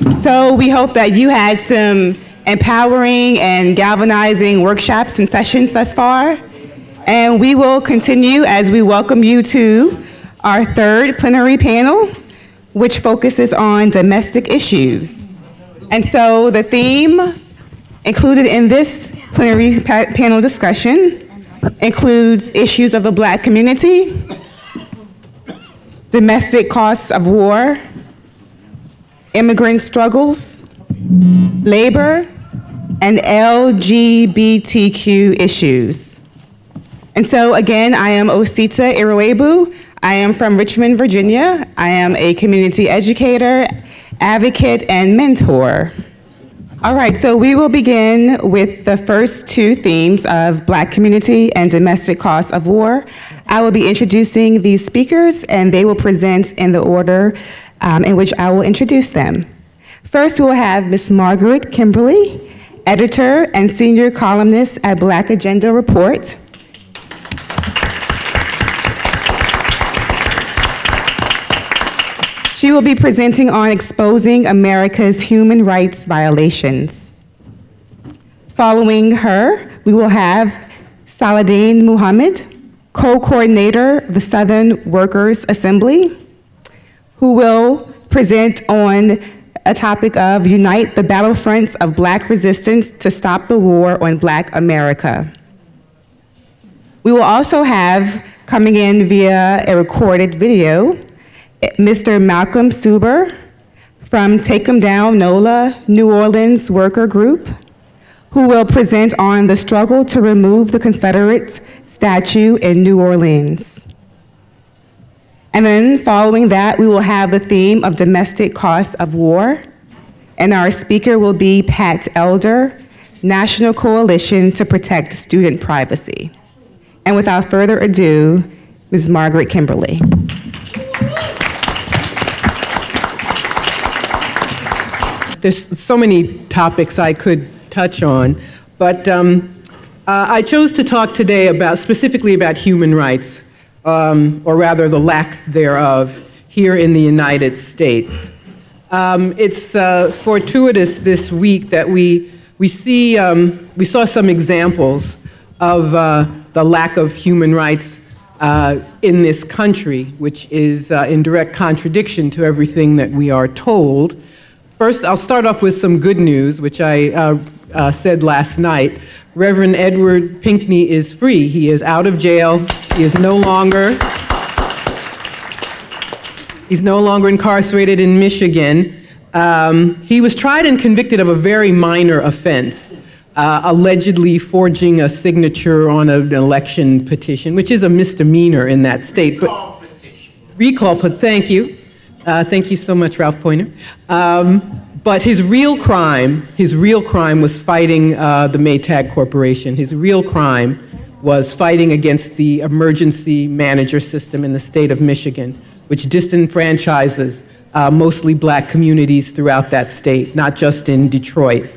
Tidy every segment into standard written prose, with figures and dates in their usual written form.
So we hope that you had some empowering and galvanizing workshops and sessions thus far. And we will continue as we welcome you to our third plenary panel, which focuses on domestic issues. And so the theme included in this plenary panel discussion includes issues of the Black community, domestic costs of war, immigrant struggles, labor, and LGBTQ issues. And so again, I am Osita Iroegbu. I am from Richmond, Virginia. I am a community educator, advocate, and mentor. All right, so we will begin with the first two themes of Black community and domestic costs of war. I will be introducing these speakers, and they will present in the order in which I will introduce them. First, we will have Ms. Margaret Kimberley, editor and senior columnist at Black Agenda Report. She will be presenting on exposing America's human rights violations. Following her, we will have Saladin Muhammad, co-coordinator of the Southern Workers Assembly, who will present on a topic of Unite the Battlefronts of Black Resistance to Stop the War on Black America. We will also have, coming in via a recorded video, Mr. Malcolm Suber from Take 'Em Down NOLA New Orleans Worker Group, who will present on the struggle to remove the Confederate statue in New Orleans. And then following that, we will have the theme of domestic costs of war, and our speaker will be Pat Elder, National Coalition to Protect Student Privacy. And without further ado, Ms. Margaret Kimberley. There's so many topics I could touch on, but I chose to talk today specifically about human rights, or rather the lack thereof, here in the United States. It's fortuitous this week that we saw some examples of the lack of human rights in this country, which is in direct contradiction to everything that we are told. First, I'll start off with some good news, which I said last night. Reverend Edward Pinkney is free. He is out of jail. He is no longer incarcerated in Michigan. He was tried and convicted of a very minor offense, allegedly forging a signature on an election petition, which is a misdemeanor in that state. Recall petition. Thank you. Thank you so much, Ralph Poynter. But his real crime was fighting the Maytag Corporation. His real crime was fighting against the emergency manager system in the state of Michigan, which disenfranchises mostly Black communities throughout that state, not just in Detroit.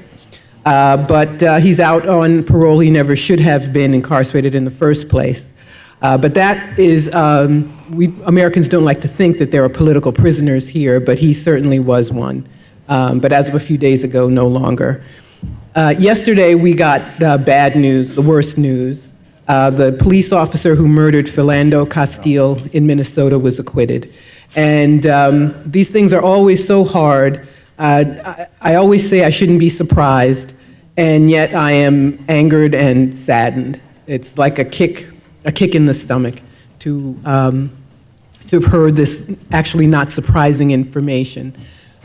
But he's out on parole. He never should have been incarcerated in the first place. But that is, Americans don't like to think that there are political prisoners here, but he certainly was one. But as of a few days ago, no longer. Yesterday, we got bad news, the worst news. The police officer who murdered Philando Castile in Minnesota was acquitted. And these things are always so hard. I always say I shouldn't be surprised, and yet I am angered and saddened. It's like a kick in the stomach to have heard this actually not surprising information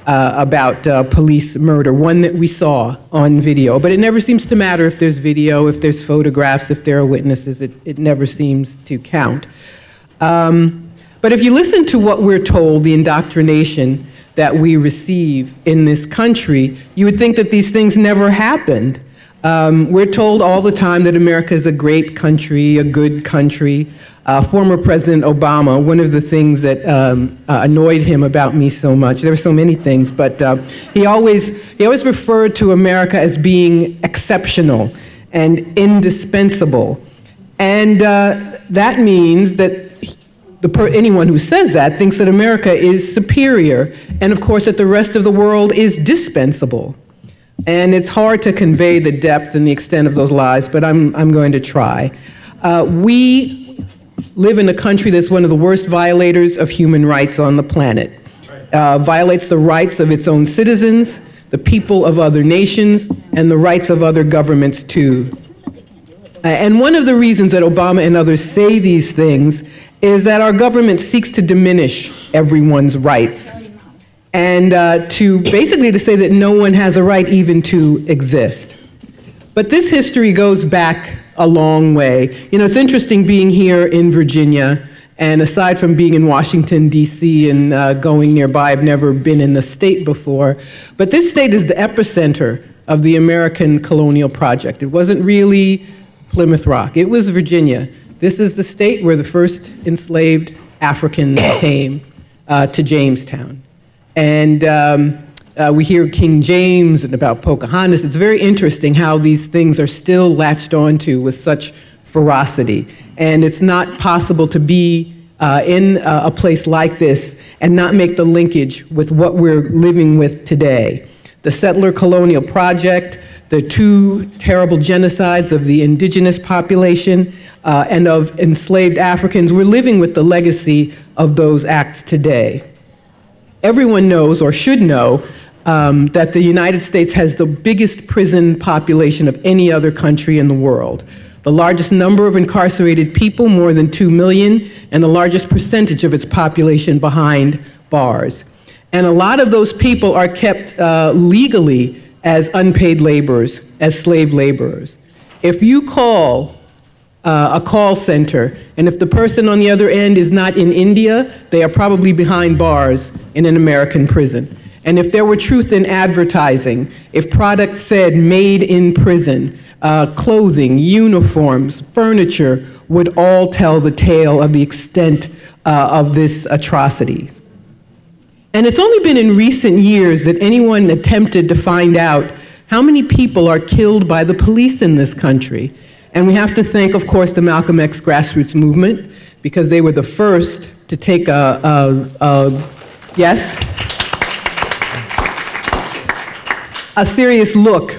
about police murder, one that we saw on video. But it never seems to matter if there's video, if there's photographs, if there are witnesses. It never seems to count. But if you listen to what we're told, the indoctrination that we receive in this country, you would think that these things never happened. We're told all the time that America is a great country, a good country. Former President Obama, one of the things that annoyed him about me so much, there were so many things, but he always referred to America as being exceptional and indispensable. And that means that anyone who says that thinks that America is superior, and of course that the rest of the world is dispensable. And it's hard to convey the depth and the extent of those lies, but I'm going to try. We live in a country that's one of the worst violators of human rights on the planet. Violates the rights of its own citizens, the people of other nations, and the rights of other governments too. And one of the reasons that Obama and others say these things is that our government seeks to diminish everyone's rights, and basically to say that no one has a right even to exist. But this history goes back a long way. You know, it's interesting being here in Virginia, and aside from being in Washington, D.C. and going nearby, I've never been in the state before. But this state is the epicenter of the American colonial project. It wasn't really Plymouth Rock, it was Virginia. This is the state where the first enslaved Africans came to Jamestown. And we hear King James and about Pocahontas. It's very interesting how these things are still latched onto with such ferocity. And it's not possible to be in a place like this and not make the linkage with what we're living with today. The settler colonial project, the two terrible genocides of the indigenous population and of enslaved Africans, we're living with the legacy of those acts today. Everyone knows, or should know, that the United States has the biggest prison population of any other country in the world. The largest number of incarcerated people, more than 2 million, and the largest percentage of its population behind bars. And a lot of those people are kept legally as unpaid laborers, as slave laborers. If you call a call center, and if the person on the other end is not in India, they are probably behind bars in an American prison. And if there were truth in advertising, if products said made in prison, clothing, uniforms, furniture would all tell the tale of the extent of this atrocity. And it's only been in recent years that anyone attempted to find out how many people are killed by the police in this country. And we have to thank, of course, the Malcolm X grassroots movement, because they were the first to take a serious look.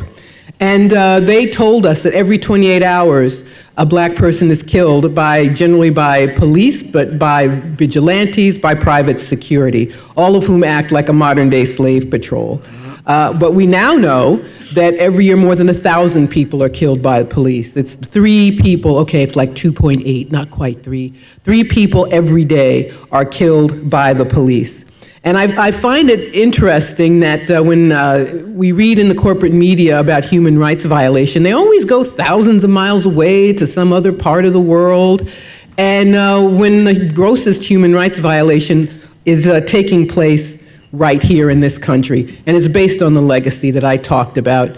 And they told us that every 28 hours, a black person is killed generally by police, but by vigilantes, by private security, all of whom act like a modern-day slave patrol. But we now know that every year more than 1,000 people are killed by the police. It's 3 people, okay, it's like 2.8, not quite 3. 3 people every day are killed by the police. And I find it interesting that when we read in the corporate media about human rights violation, they always go thousands of miles away to some other part of the world. And when the grossest human rights violation is taking place right here in this country, and it's based on the legacy that I talked about.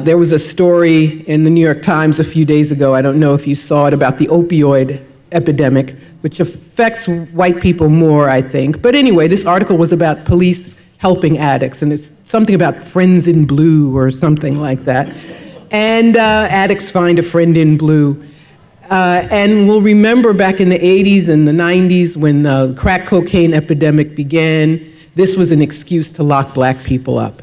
There was a story in the New York Times a few days ago, I don't know if you saw it, about the opioid epidemic, which affects white people more, I think. But anyway, this article was about police helping addicts, and it's something about friends in blue or something like that. And addicts find a friend in blue. And we'll remember back in the 80s and the 90s when the crack cocaine epidemic began, this was an excuse to lock black people up,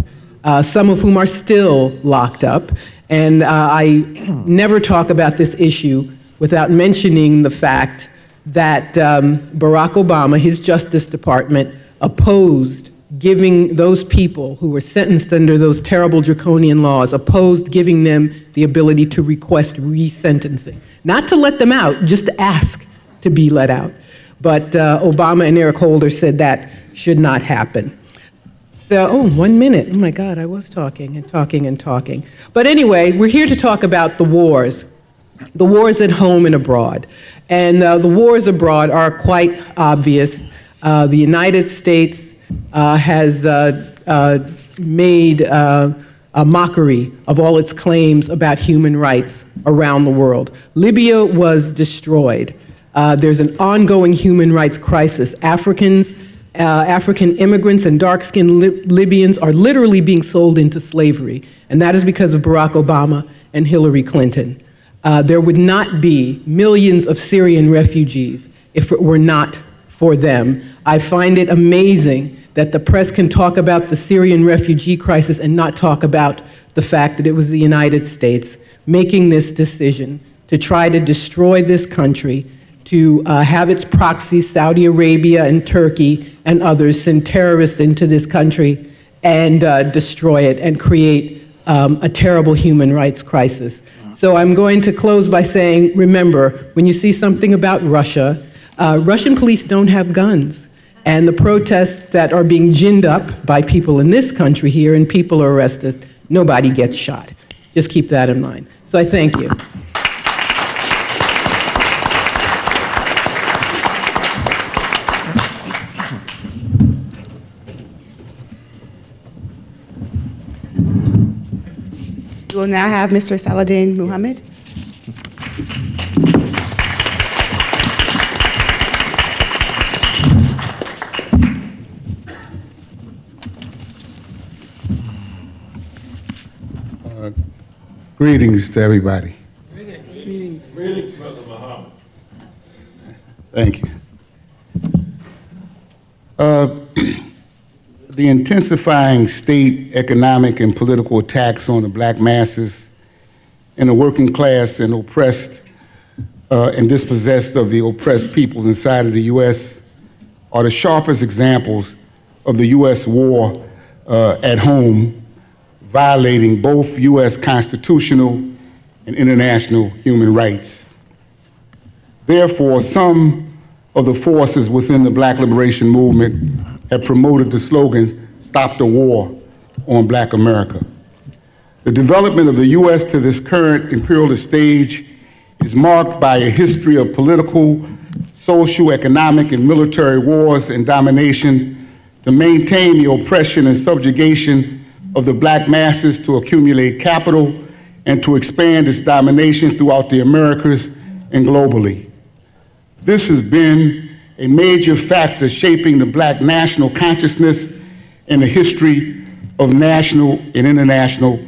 some of whom are still locked up. And I never talk about this issue without mentioning the fact that Barack Obama, his Justice Department, opposed giving those people who were sentenced under those terrible draconian laws, opposed giving them the ability to request resentencing. Not to let them out, just to ask to be let out. But Obama and Eric Holder said that should not happen. So, oh, 1 minute. Oh my God, I was talking and talking and talking. But anyway, we're here to talk about the wars at home and abroad. And the wars abroad are quite obvious. The United States has made a mockery of all its claims about human rights around the world. Libya was destroyed. There's an ongoing human rights crisis. African immigrants and dark-skinned Libyans are literally being sold into slavery, and that is because of Barack Obama and Hillary Clinton. There would not be millions of Syrian refugees if it were not for them. I find it amazing that the press can talk about the Syrian refugee crisis and not talk about the fact that it was the United States making this decision to try to destroy this country, to have its proxies, Saudi Arabia and Turkey and others, send terrorists into this country and destroy it and create a terrible human rights crisis. So I'm going to close by saying, remember, when you see something about Russia, Russian police don't have guns. And the protests that are being ginned up by people in this country here and people are arrested, nobody gets shot. Just keep that in mind. So I thank you. We will now have Mr. Saladin Muhammad. Greetings to everybody. Greetings. Greetings, Brother Muhammad. Thank you. The intensifying state economic and political attacks on the black masses and the working class and oppressed and dispossessed of the oppressed peoples inside of the U.S. are the sharpest examples of the U.S. war at home, violating both U.S. constitutional and international human rights. Therefore, some of the forces within the Black liberation movement have promoted the slogan, "Stop the War on Black America." The development of the U.S. to this current imperialist stage is marked by a history of political, social, economic, and military wars and domination to maintain the oppression and subjugation of the black masses, to accumulate capital, and to expand its domination throughout the Americas and globally. This has been a major factor shaping the black national consciousness and the history of national and international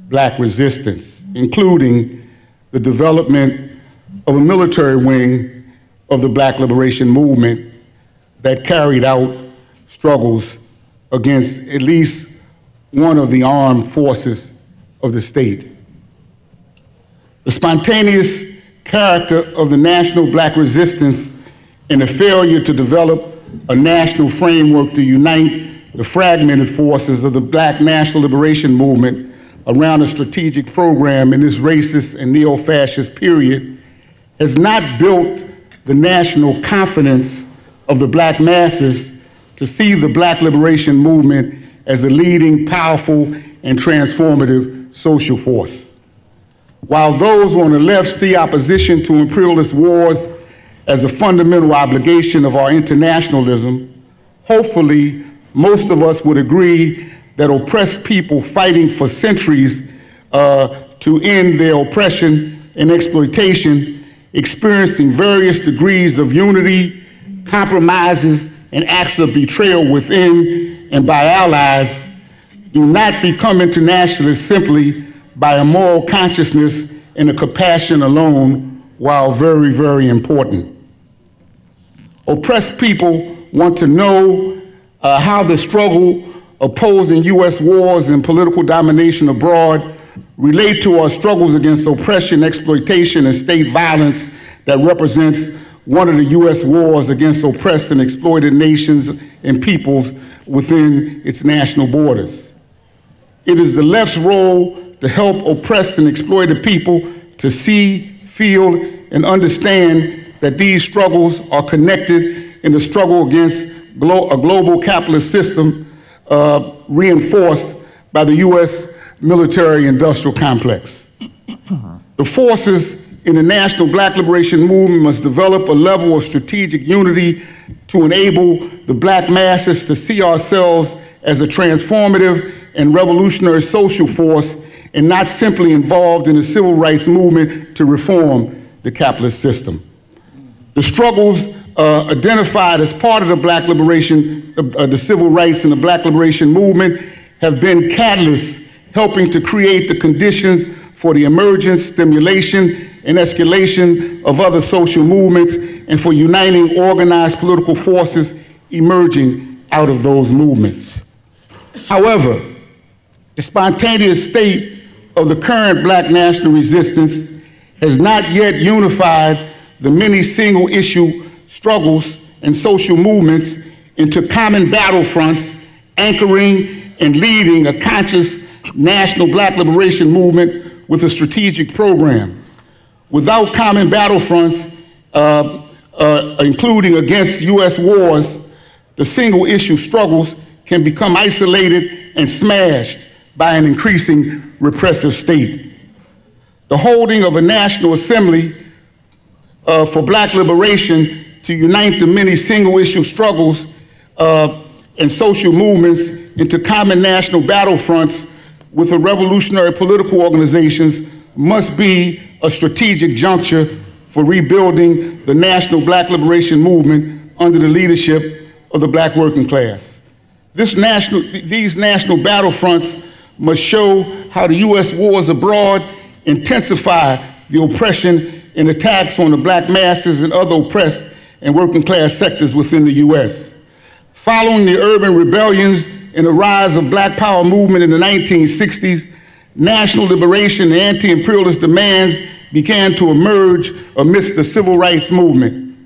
black resistance, including the development of a military wing of the Black liberation movement that carried out struggles against at least one of the armed forces of the state. The spontaneous character of the national black resistance and the failure to develop a national framework to unite the fragmented forces of the black national liberation movement around a strategic program in this racist and neo-fascist period has not built the national confidence of the black masses to see the Black liberation movement as a leading, powerful, and transformative social force. While those on the left see opposition to imperialist wars as a fundamental obligation of our internationalism, hopefully most of us would agree that oppressed people fighting for centuries to end their oppression and exploitation, experiencing various degrees of unity, compromises, and acts of betrayal within and by allies, do not become internationalists simply by a moral consciousness and a compassion alone, while very, very important. Oppressed people want to know how the struggle opposing U.S. wars and political domination abroad relate to our struggles against oppression, exploitation, and state violence that represents one of the U.S. wars against oppressed and exploited nations and peoples within its national borders. It is the left's role to help oppressed and exploited people to see, feel, and understand that these struggles are connected in the struggle against a global capitalist system reinforced by the U.S. military-industrial complex. The forces in the national Black liberation movement must develop a level of strategic unity to enable the black masses to see ourselves as a transformative and revolutionary social force and not simply involved in the civil rights movement to reform the capitalist system. The struggles identified as part of the Black liberation, the civil rights and the Black liberation movement have been catalysts helping to create the conditions for the emergence, stimulation, and escalation of other social movements, and for uniting organized political forces emerging out of those movements. However, the spontaneous state of the current Black national resistance has not yet unified the many single-issue struggles and social movements into common battlefronts, anchoring and leading a conscious national Black liberation movement with a strategic program. Without common battlefronts, including against U.S. wars, the single-issue struggles can become isolated and smashed by an increasing repressive state. The holding of a National Assembly for Black liberation to unite the many single-issue struggles and social movements into common national battlefronts with the revolutionary political organizations must be a strategic juncture for rebuilding the national Black liberation movement under the leadership of the Black working class. These national battlefronts must show how the U.S. wars abroad intensify the oppression and attacks on the Black masses and other oppressed and working class sectors within the U.S. Following the urban rebellions and the rise of Black Power movement in the 1960s, national liberation and anti-imperialist demands began to emerge amidst the civil rights movement.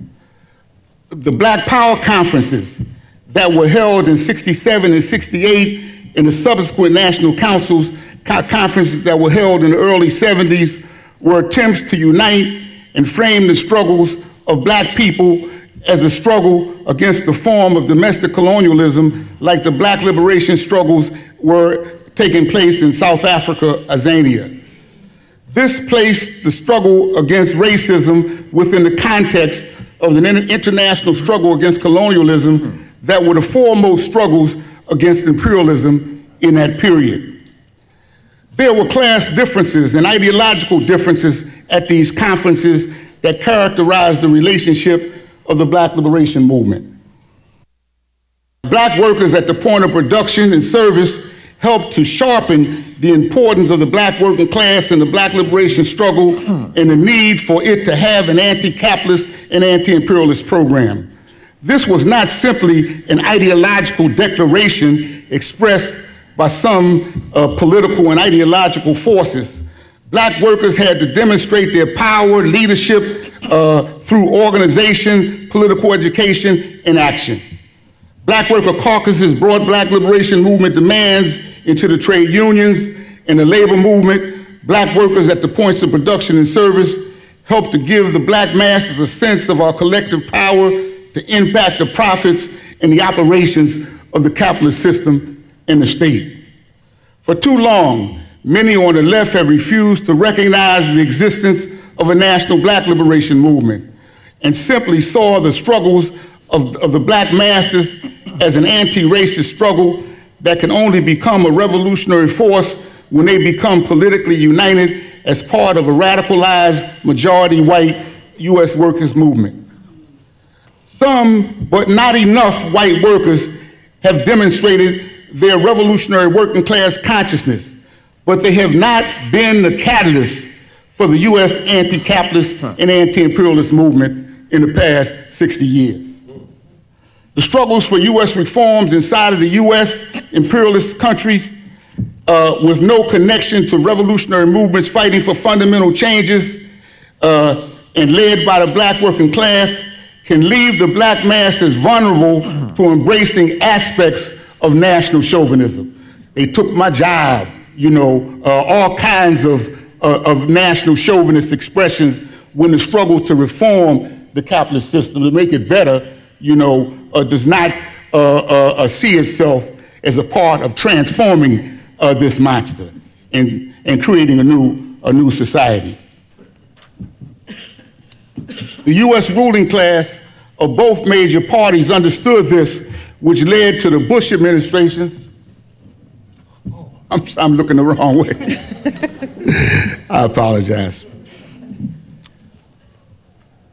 The Black Power conferences that were held in '67 and '68 and the subsequent national councils conferences that were held in the early '70s were attempts to unite and frame the struggles of Black people as a struggle against the form of domestic colonialism like the Black liberation struggles were taking place in South Africa, Azania. This placed the struggle against racism within the context of an international struggle against colonialism that were the foremost struggles against imperialism in that period. There were class differences and ideological differences at these conferences that characterized the relationship of the Black liberation movement. Black workers at the point of production and service helped to sharpen the importance of the Black working class and the Black liberation struggle and the need for it to have an anti-capitalist and anti-imperialist program. This was not simply an ideological declaration expressed by some political and ideological forces. Black workers had to demonstrate their power, leadership through organization, political education, and action. Black worker caucuses brought Black liberation movement demands into the trade unions and the labor movement. Black workers at the points of production and service helped to give the Black masses a sense of our collective power to impact the profits and the operations of the capitalist system and the state. For too long, many on the left have refused to recognize the existence of a national Black liberation movement and simply saw the struggles of the Black masses as an anti-racist struggle that can only become a revolutionary force when they become politically united as part of a radicalized majority white U.S. workers movement. Some, but not enough, white workers have demonstrated their revolutionary working class consciousness, but they have not been the catalyst for the U.S. anti-capitalist and anti-imperialist movement in the past 60 years. The struggles for U.S. reforms inside of the U.S. imperialist countries with no connection to revolutionary movements fighting for fundamental changes and led by the Black working class can leave the Black masses vulnerable to embracing aspects of national chauvinism. They took my job, you know, all kinds of national chauvinist expressions when the struggle to reform the capitalist system to make it better, you know, does not see itself as a part of transforming this monster and creating a new society. The U.S. ruling class of both major parties understood this, which led to the Bush administration's, I'm looking the wrong way. I apologize.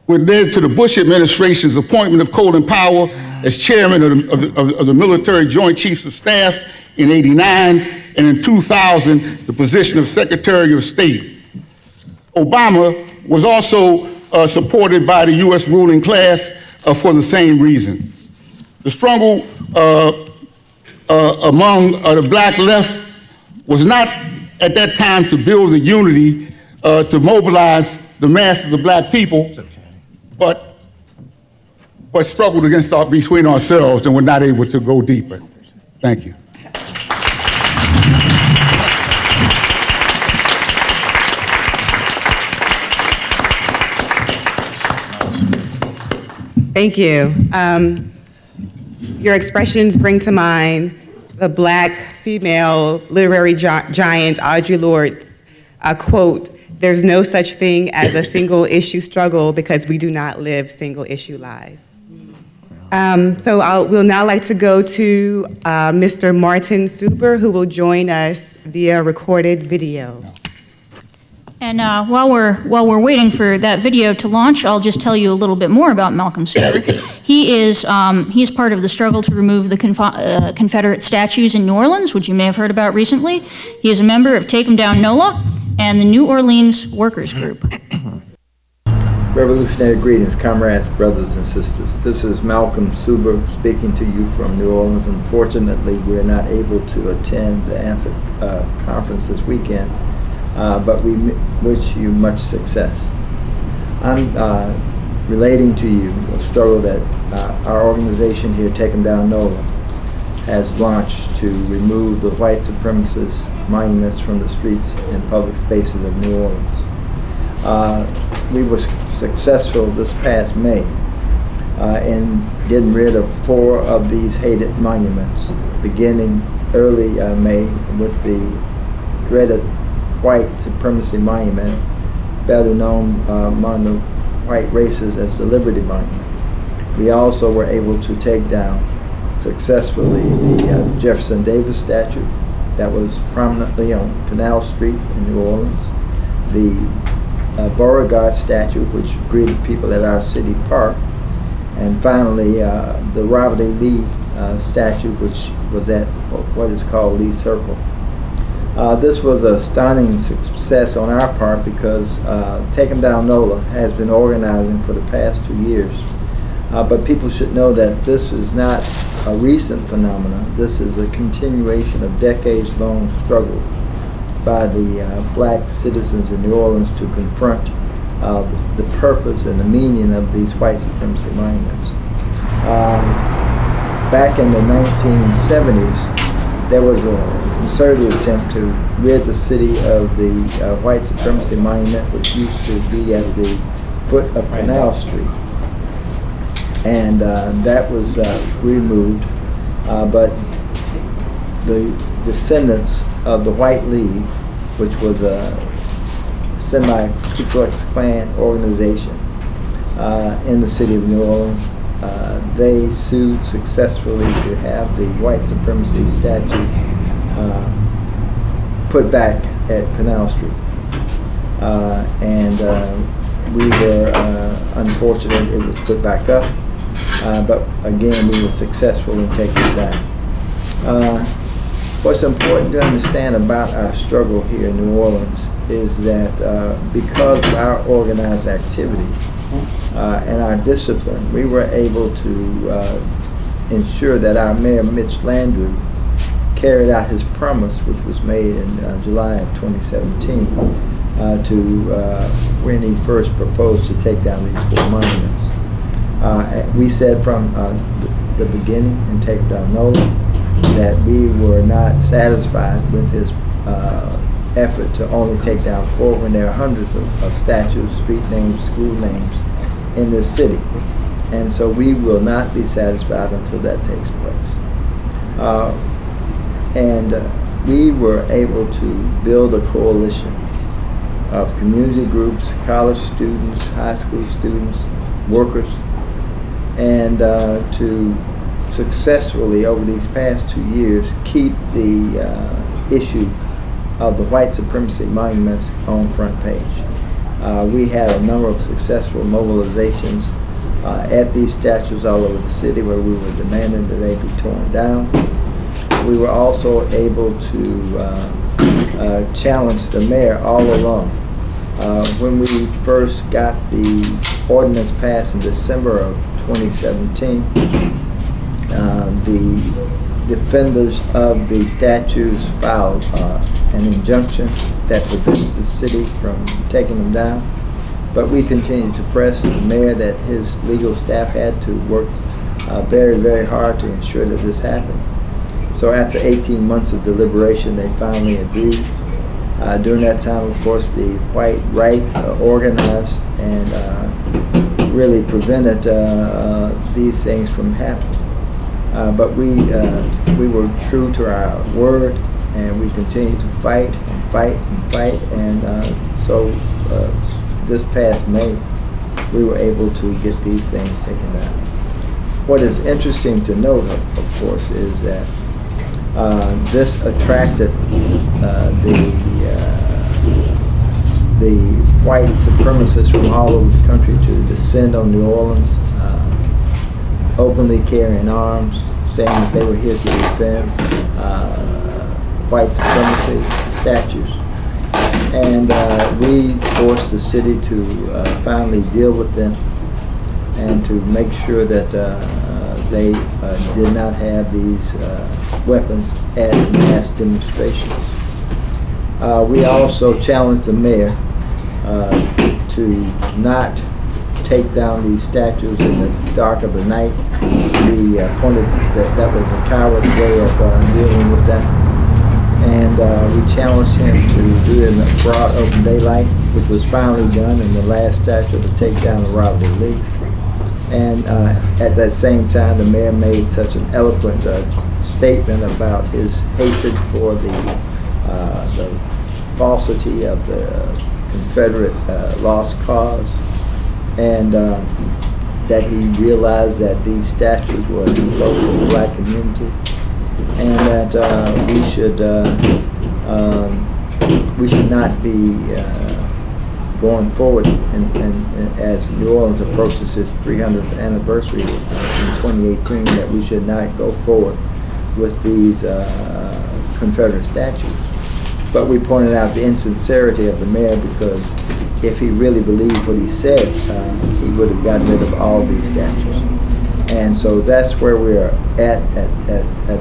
Which led to the Bush administration's appointment of Colin Powell as chairman of the Military Joint Chiefs of Staff in '89, and in 2000, the position of Secretary of State. Obama was also supported by the U.S. ruling class for the same reason. The struggle among the black left was not at that time to build a unity to mobilize the masses of black people, but struggled between ourselves and were not able to go deeper. Thank you. Thank you. Your expressions bring to mind the black female literary giant Audre Lorde's quote, "There's no such thing as a single issue struggle because we do not live single issue lives." We'll now like to go to Mr. Martin Suber, who will join us via recorded video. And while we're waiting for that video to launch, I'll just tell you a little bit more about Malcolm Suber. He is part of the struggle to remove the Confederate statues in New Orleans, which you may have heard about recently. He is a member of Take 'em Down NOLA and the New Orleans Workers Group. Revolutionary greetings, comrades, brothers, and sisters. This is Malcolm Suber speaking to you from New Orleans. Unfortunately, we're not able to attend the ANSA conference this weekend, but we wish you much success. I'm relating to you a struggle that our organization here, Take 'em Down NOLA, has launched to remove the white supremacist monuments from the streets and public spaces of New Orleans. We were successful this past May in getting rid of 4 of these hated monuments, beginning early May with the dreaded white supremacy monument, better known among the white races as the Liberty Monument. We also were able to take down successfully the Jefferson Davis statue that was prominently on Canal Street in New Orleans, the Beauregard statue, which greeted people at our city park, and finally the Robert E. Lee statue, which was at what is called Lee Circle. This was a stunning success on our part because Take 'em Down NOLA has been organizing for the past 2 years. But people should know that this is not a recent phenomenon. This is a continuation of decades-long struggle by the black citizens in New Orleans to confront the purpose and the meaning of these white supremacy monuments. Back in the 1970s, there was a concerted attempt to rid the city of the white supremacy monument, which used to be at the foot of Canal Street. And that was removed, but the descendants of the White League, which was a semi-Ku Klux Klan organization in the city of New Orleans, they sued successfully to have the white supremacy statue put back at Canal Street. We were unfortunate it was put back up, but again we were successful in taking it down. What's important to understand about our struggle here in New Orleans is that because of our organized activity and our discipline, we were able to ensure that our Mayor Mitch Landrieu carried out his promise, which was made in July of 2017, when he first proposed to take down these 4 monuments. We said from the beginning in Take 'em Down NOLA that we were not satisfied with his effort to only take down 4 when there are hundreds of statues, street names, school names in this city. And so we will not be satisfied until that takes place. We were able to build a coalition of community groups, college students, high school students, workers, and to successfully over these past 2 years keep the issue of the white supremacy monuments on front page. We had a number of successful mobilizations at these statues all over the city where we were demanding that they be torn down. We were also able to challenge the mayor all along When we first got the ordinance passed in December of 2017, the defenders of the statues filed an injunction that prevented the city from taking them down. But we continued to press the mayor that his legal staff had to work very, very hard to ensure that this happened. So after 18 months of deliberation, they finally agreed. During that time, of course, the white right organized and really prevented these things from happening. But we were true to our word, and we continued to fight and fight and fight. And so this past May, we were able to get these things taken down. What is interesting to note, of course, is that this attracted the white supremacists from all over the country to descend on New Orleans, openly carrying arms, saying that they were here to defend white supremacy statues. And we forced the city to finally deal with them and to make sure that they did not have these weapons at mass demonstrations. We also challenged the mayor to not take down these statues in the dark of the night. We pointed that was a coward's way of dealing with that. And we challenged him to do it in the broad open daylight, which was finally done in the last statue to take down the Robert E. Lee. And at that same time, the mayor made such an eloquent statement about his hatred for the falsity of the Confederate lost cause, and that he realized that these statues were an insult to the black community, and that we should not be going forward, and as New Orleans approaches its 300th anniversary in 2018, that we should not go forward with these Confederate statues. But we pointed out the insincerity of the mayor, because if he really believed what he said, he would have gotten rid of all these statues. And so that's where we're at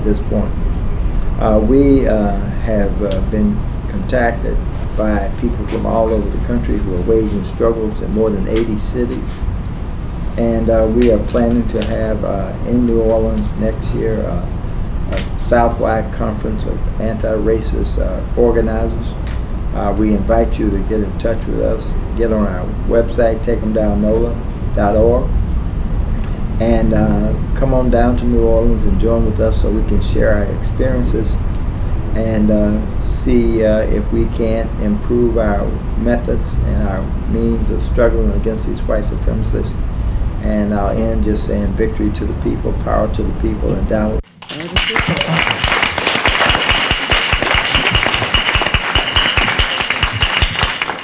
this point. We have been contacted by people from all over the country who are waging struggles in more than 80 cities. And we are planning to have in New Orleans next year a Southwide Conference of Anti-Racist Organizers. We invite you to get in touch with us, get on our website, takeemdownnola.org, and come on down to New Orleans and join with us so we can share our experiences and see if we can't improve our methods and our means of struggling against these white supremacists. And I'll end just saying victory to the people, power to the people, and down.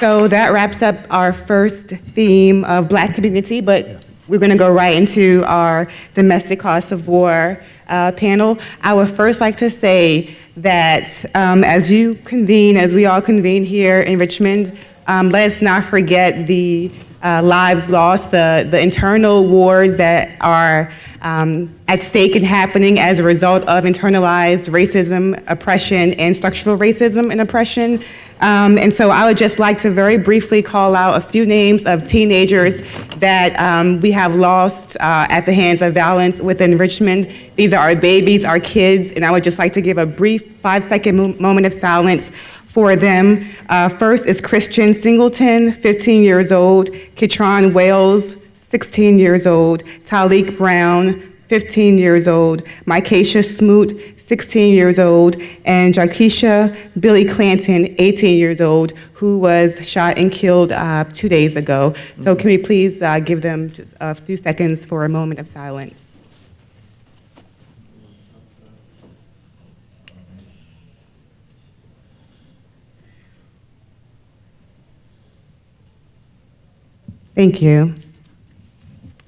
So that wraps up our first theme of Black community, but we're going to go right into our domestic costs of war panel. I would first like to say that as we all convene here in Richmond, let's not forget the lives lost, the internal wars that are at stake and happening as a result of internalized racism, oppression, and structural racism and oppression. And so I would just like to very briefly call out a few names of teenagers that we have lost at the hands of violence within Richmond. These are our babies, our kids, and I would just like to give a brief 5-second moment of silence for them. First is Christian Singleton, 15 years old, Kitron Wales, 16 years old, Talik Brown, 15 years old, Micasha Smoot, 16 years old, and Jarkeisha Billy Clanton, 18 years old, who was shot and killed 2 days ago. So can we please give them just a few seconds for a moment of silence? Thank you.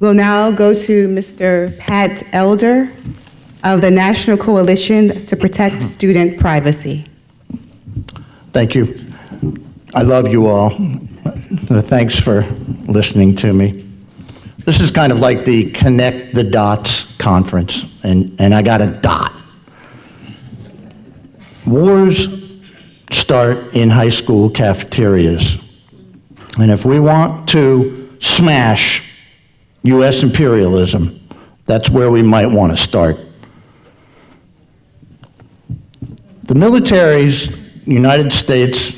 We'll now go to Mr. Pat Elder of the National Coalition to Protect Student Privacy. Thank you. I love you all. Thanks for listening to me. This is kind of like the Connect the Dots conference, and I got a dot. Wars start in high school cafeterias. And if we want to smash U.S. imperialism, that's where we might want to start. The military's United States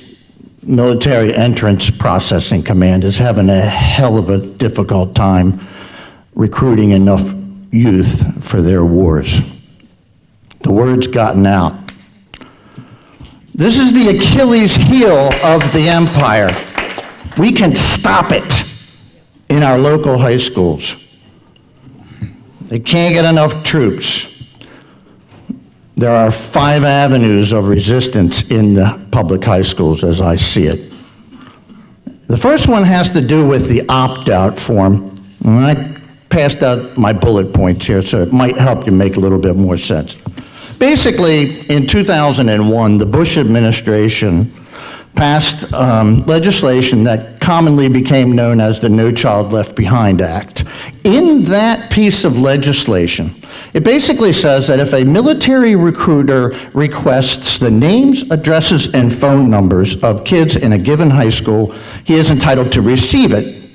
Military Entrance Processing Command is having a hell of a difficult time recruiting enough youth for their wars. The word's gotten out. This is the Achilles heel of the empire. We can stop it in our local high schools. They can't get enough troops. There are 5 avenues of resistance in the public high schools as I see it. The first one has to do with the opt-out form. And I passed out my bullet points here, so it might help you make a little bit more sense. Basically, in 2001, the Bush administration passed legislation that commonly became known as the No Child Left Behind Act. In that piece of legislation, it basically says that if a military recruiter requests the names, addresses, and phone numbers of kids in a given high school, he is entitled to receive it,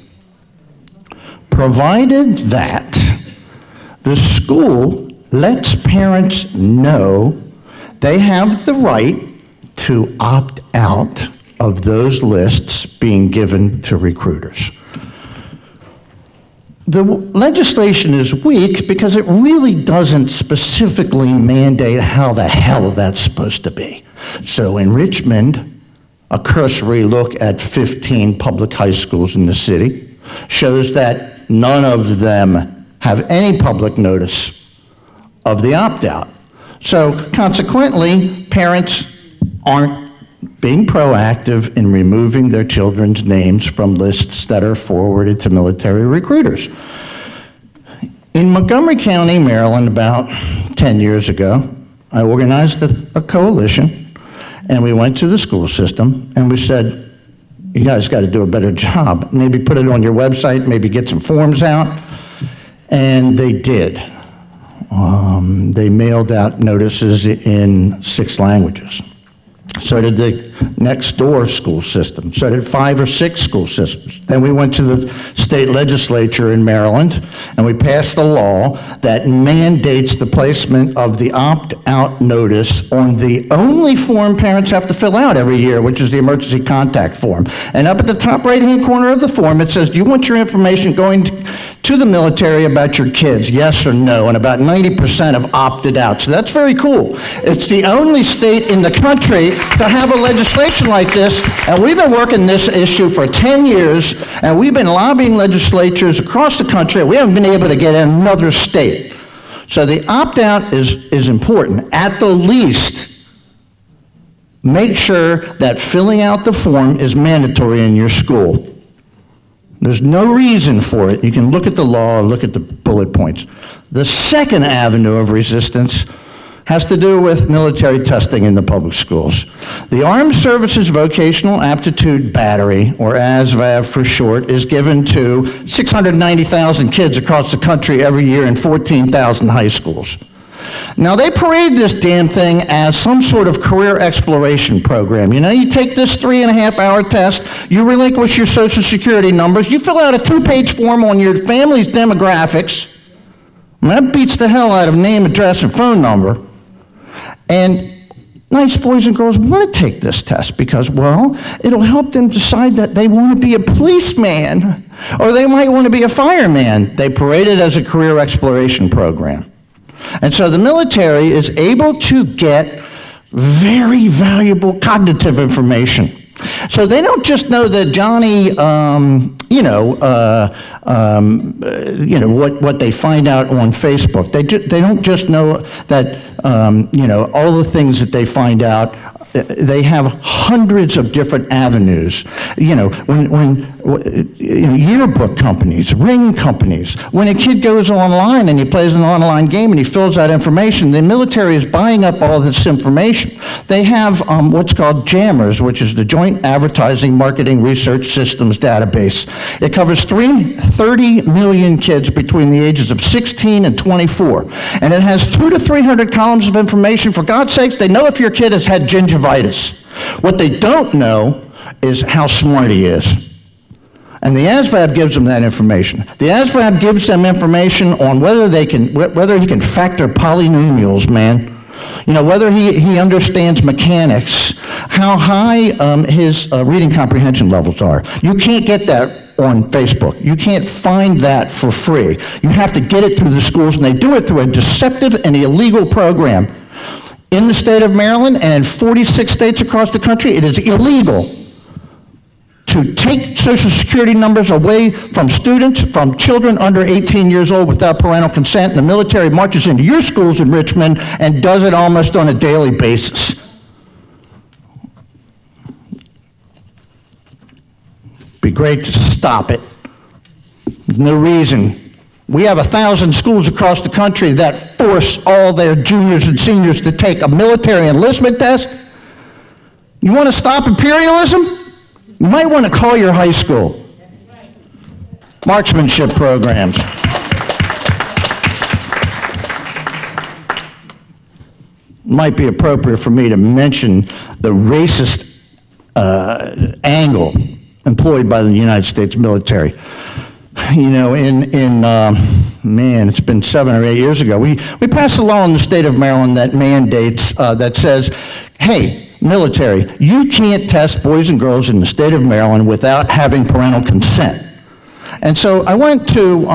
provided that the school lets parents know they have the right to opt out of those lists being given to recruiters. The legislation is weak because it really doesn't specifically mandate how the hell that's supposed to be. So in Richmond, a cursory look at 15 public high schools in the city shows that none of them have any public notice of the opt-out. So consequently, parents aren't being proactive in removing their children's names from lists that are forwarded to military recruiters. In Montgomery County, Maryland, about 10 years ago, I organized a coalition, and we went to the school system, and we said, you guys got to do a better job. Maybe put it on your website, maybe get some forms out, and they did. They mailed out notices in 6 languages. So did the next door school system. So did 5 or 6 school systems. Then we went to the state legislature in Maryland, and we passed a law that mandates the placement of the opt-out notice on the only form parents have to fill out every year, which is the emergency contact form. And up at the top right-hand corner of the form, it says, do you want your information going to the military about your kids, yes or no? And about 90% have opted out. So that's very cool. It's the only state in the country to have a legislation like this, and we've been working this issue for 10 years, and we've been lobbying legislatures across the country. We haven't been able to get in another state. So the opt-out is important. At the least, make sure that filling out the form is mandatory in your school. There's no reason for it. You can look at the law, look at the bullet points. The second avenue of resistance has to do with military testing in the public schools. The Armed Services Vocational Aptitude Battery, or ASVAB for short, is given to 690,000 kids across the country every year in 14,000 high schools. Now, they parade this damn thing as some sort of career exploration program. You know, you take this 3.5-hour test, you relinquish your Social Security numbers, you fill out a 2-page form on your family's demographics, and that beats the hell out of name, address, and phone number. And nice boys and girls want to take this test because, well, it'll help them decide that they want to be a policeman or they might want to be a fireman. They parade it as a career exploration program. And so the military is able to get very valuable cognitive information. So they don't just know that Johnny, what they find out on Facebook. They don't just know that, all the things that they find out they have hundreds of different avenues. You know, yearbook companies, ring companies. When a kid goes online and he plays an online game and he fills out information, the military is buying up all this information. They have what's called JAMRS, which is the Joint Advertising Marketing Research Systems Database. It covers 30 million kids between the ages of 16 and 24. And it has 200 to 300 columns of information. For God's sakes, they know if your kid has had gingivitis. What they don't know is how smart he is. And the ASVAB gives them that information. The ASVAB gives them information on whether he can factor polynomials, man. You know, whether he understands mechanics, how high his reading comprehension levels are. You can't get that on Facebook. You can't find that for free. You have to get it through the schools, and they do it through a deceptive and illegal program. In the state of Maryland and in 46 states across the country, it is illegal to take Social Security numbers away from students, from children under 18 years old without parental consent. And the military marches into your schools in Richmond and does it almost on a daily basis. Be great to stop it. There's no reason. We have 1,000 schools across the country that force all their juniors and seniors to take a military enlistment test. You want to stop imperialism? You might want to call your high school. Marksmanship programs. Might be appropriate for me to mention the racist angle employed by the United States military. You know, man, it's been 7 or 8 years ago, we passed a law in the state of Maryland that mandates, that says, hey, military, you can't test boys and girls in the state of Maryland without having parental consent. And so I went to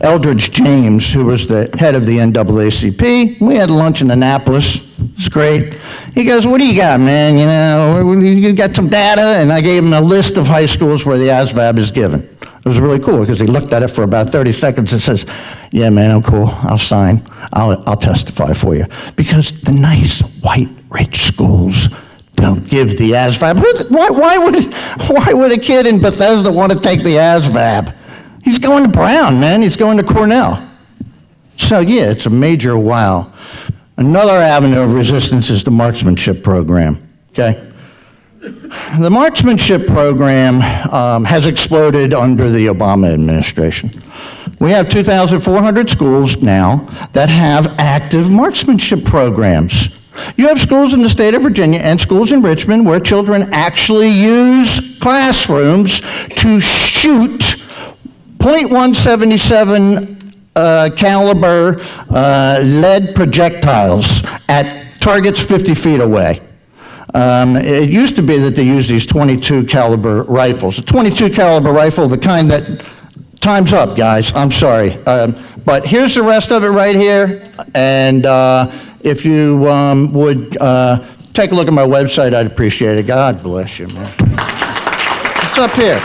Eldridge James, who was the head of the NAACP. We had lunch in Annapolis. It was great. He goes, what do you got, man? You know, you got some data? And I gave him a list of high schools where the ASVAB is given. It was really cool because he looked at it for about 30 seconds and says, yeah, man, I'm cool. I'll sign. I'll testify for you. Because the nice, white, rich schools don't give the ASVAB. Why would a kid in Bethesda want to take the ASVAB? He's going to Brown, man. He's going to Cornell. So, yeah, it's a major wow. Another avenue of resistance is the marksmanship program, okay? The marksmanship program has exploded under the Obama administration. We have 2,400 schools now that have active marksmanship programs. You have schools in the state of Virginia and schools in Richmond where children actually use classrooms to shoot .177 caliber lead projectiles at targets 50 feet away. It used to be that they used these .22 caliber rifles. A .22 caliber rifle, the kind that, time's up, guys, I'm sorry. But here's the rest of it right here, and if you would take a look at my website, I'd appreciate it. God bless you, man. It's up here.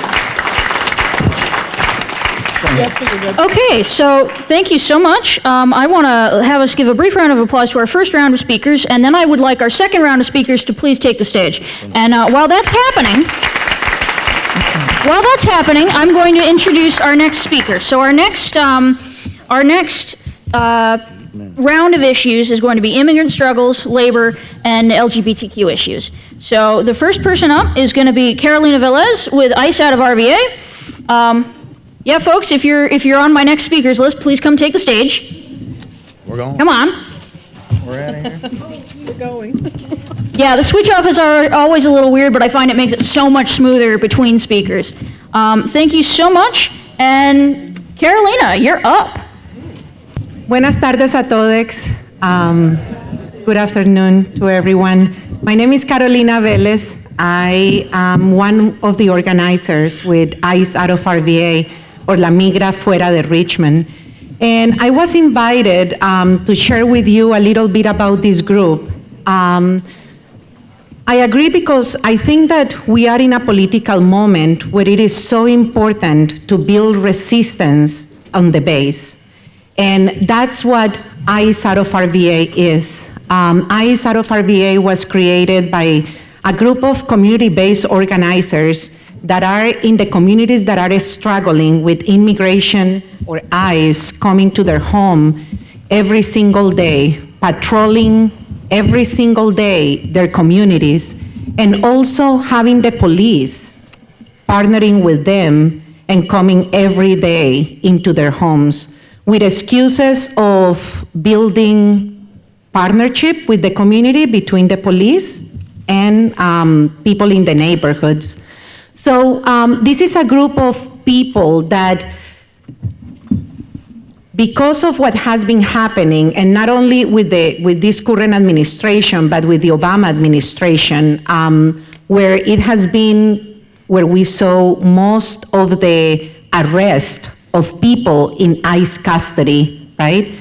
Okay, so thank you so much. I want to have us give a brief round of applause to our first round of speakers, and then I would like our second round of speakers to please take the stage. And while that's happening, I'm going to introduce our next speaker. So our next round of issues is going to be immigrant struggles, labor, and LGBTQ issues. So the first person up is going to be Carolina Velez with ICE out of RVA. Yeah, folks, if you're on my next speakers list, please come take the stage. We're going. Come on. We're out of here. We're going. Yeah, the switch off is always a little weird, but I find it makes it so much smoother between speakers. Thank you so much, and Carolina, you're up. Buenas tardes a todos. Good afternoon to everyone. My name is Carolina Velez. I am one of the organizers with ICE out of RVA, or La Migra Fuera de Richmond. And I was invited to share with you a little bit about this group. I agree because I think that we are in a political moment where it is so important to build resistance on the base. And that's what ICE out of RVA is. ICE out of RVA was created by a group of community-based organizers that are in the communities that are struggling with immigration or ICE coming to their home every single day, patrolling every single day their communities, and also having the police partnering with them and coming every day into their homes with excuses of building partnership with the community between the police and people in the neighborhoods. So this is a group of people that, because of what has been happening, and not only with this current administration, but with the Obama administration, where it has been, where we saw most of the arrest of people in ICE custody, right?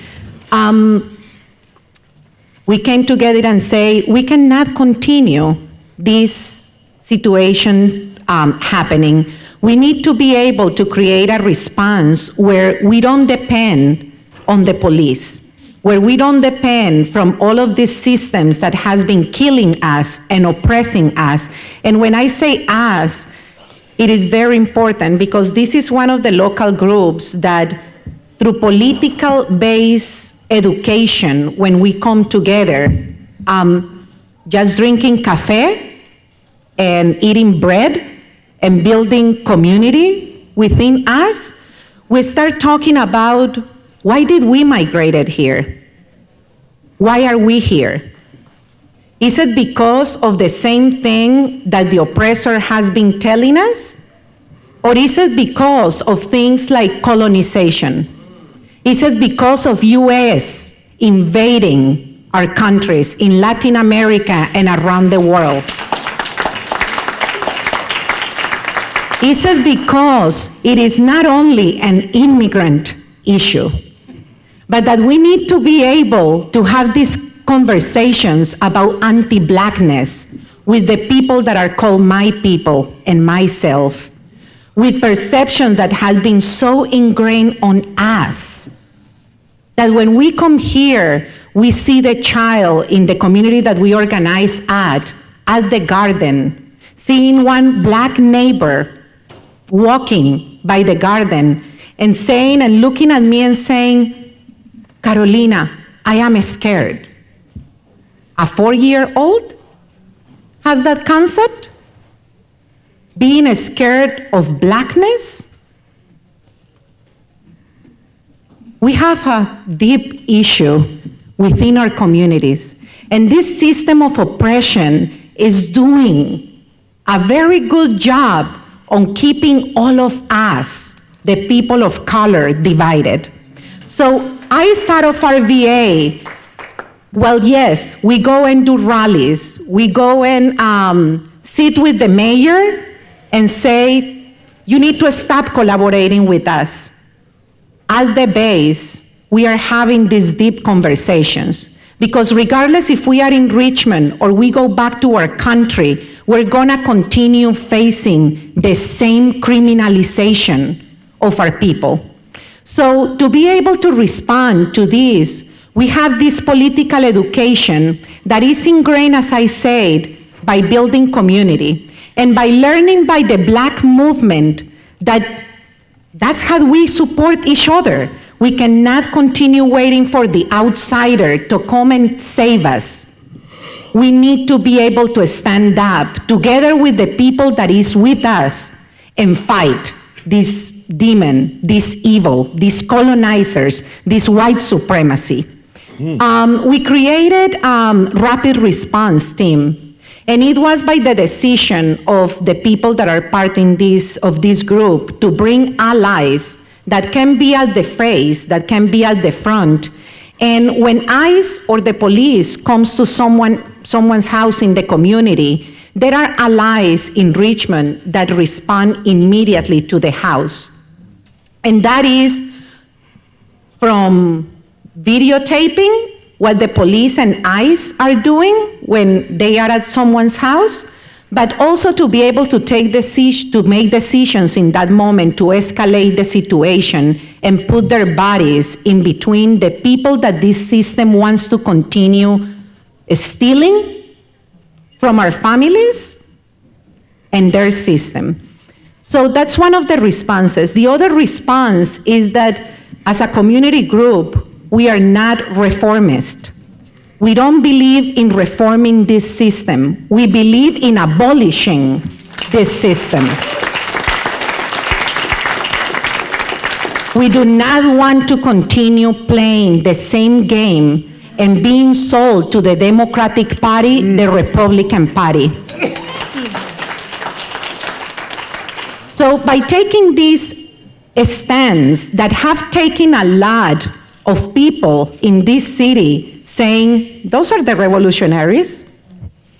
We came together and say, we cannot continue this situation happening. We need to be able to create a response where we don't depend on the police, where we don't depend from all of these systems that has been killing us and oppressing us. And when I say us, it is very important because this is one of the local groups that through political-based education, when we come together, just drinking cafe and eating bread and building community within us, we start talking about why did we migrate here? Why are we here? Is it because of the same thing that the oppressor has been telling us? Or is it because of things like colonization? Is it because of US invading our countries in Latin America and around the world? Is it because it is not only an immigrant issue, but that we need to be able to have these conversations about anti-Blackness with the people that are called my people and myself, with perception that has been so ingrained on us, that when we come here, we see the child in the community that we organize at the garden, seeing one Black neighbor walking by the garden and saying and looking at me and saying, Carolina, I am scared. A 4-year-old has that concept? Being scared of Blackness? We have a deep issue within our communities, and this system of oppression is doing a very good job on keeping all of us, the people of color, divided. So ICE out of RVA, well, yes, we go and do rallies. We go and sit with the mayor and say, you need to stop collaborating with us. At the base, we are having these deep conversations because regardless if we are in Richmond or we go back to our country, we're gonna continue facing the same criminalization of our people. So to be able to respond to this, we have this political education that is ingrained, as I said, by building community and by learning by the Black movement that that's how we support each other. We cannot continue waiting for the outsider to come and save us. We need to be able to stand up together with the people that is with us and fight this demon, this evil, these colonizers, this white supremacy. We created rapid response team. And it was by the decision of the people that are part of this group to bring allies that can be at the face, that can be at the front. And when ICE or the police comes to someone's house in the community, there are allies in Richmond that respond immediately to the house. And that is from videotaping what the police and ICE are doing when they are at someone's house, but also to be able to make decisions in that moment to escalate the situation and put their bodies in between the people that this system wants to continue stealing from our families and their system. So that's one of the responses. The other response is that as a community group, we are not reformist. We don't believe in reforming this system. We believe in abolishing this system. We do not want to continue playing the same game and being sold to the Democratic Party, the Republican Party. So by taking these stands that have taken a lot of people in this city saying, those are the revolutionaries,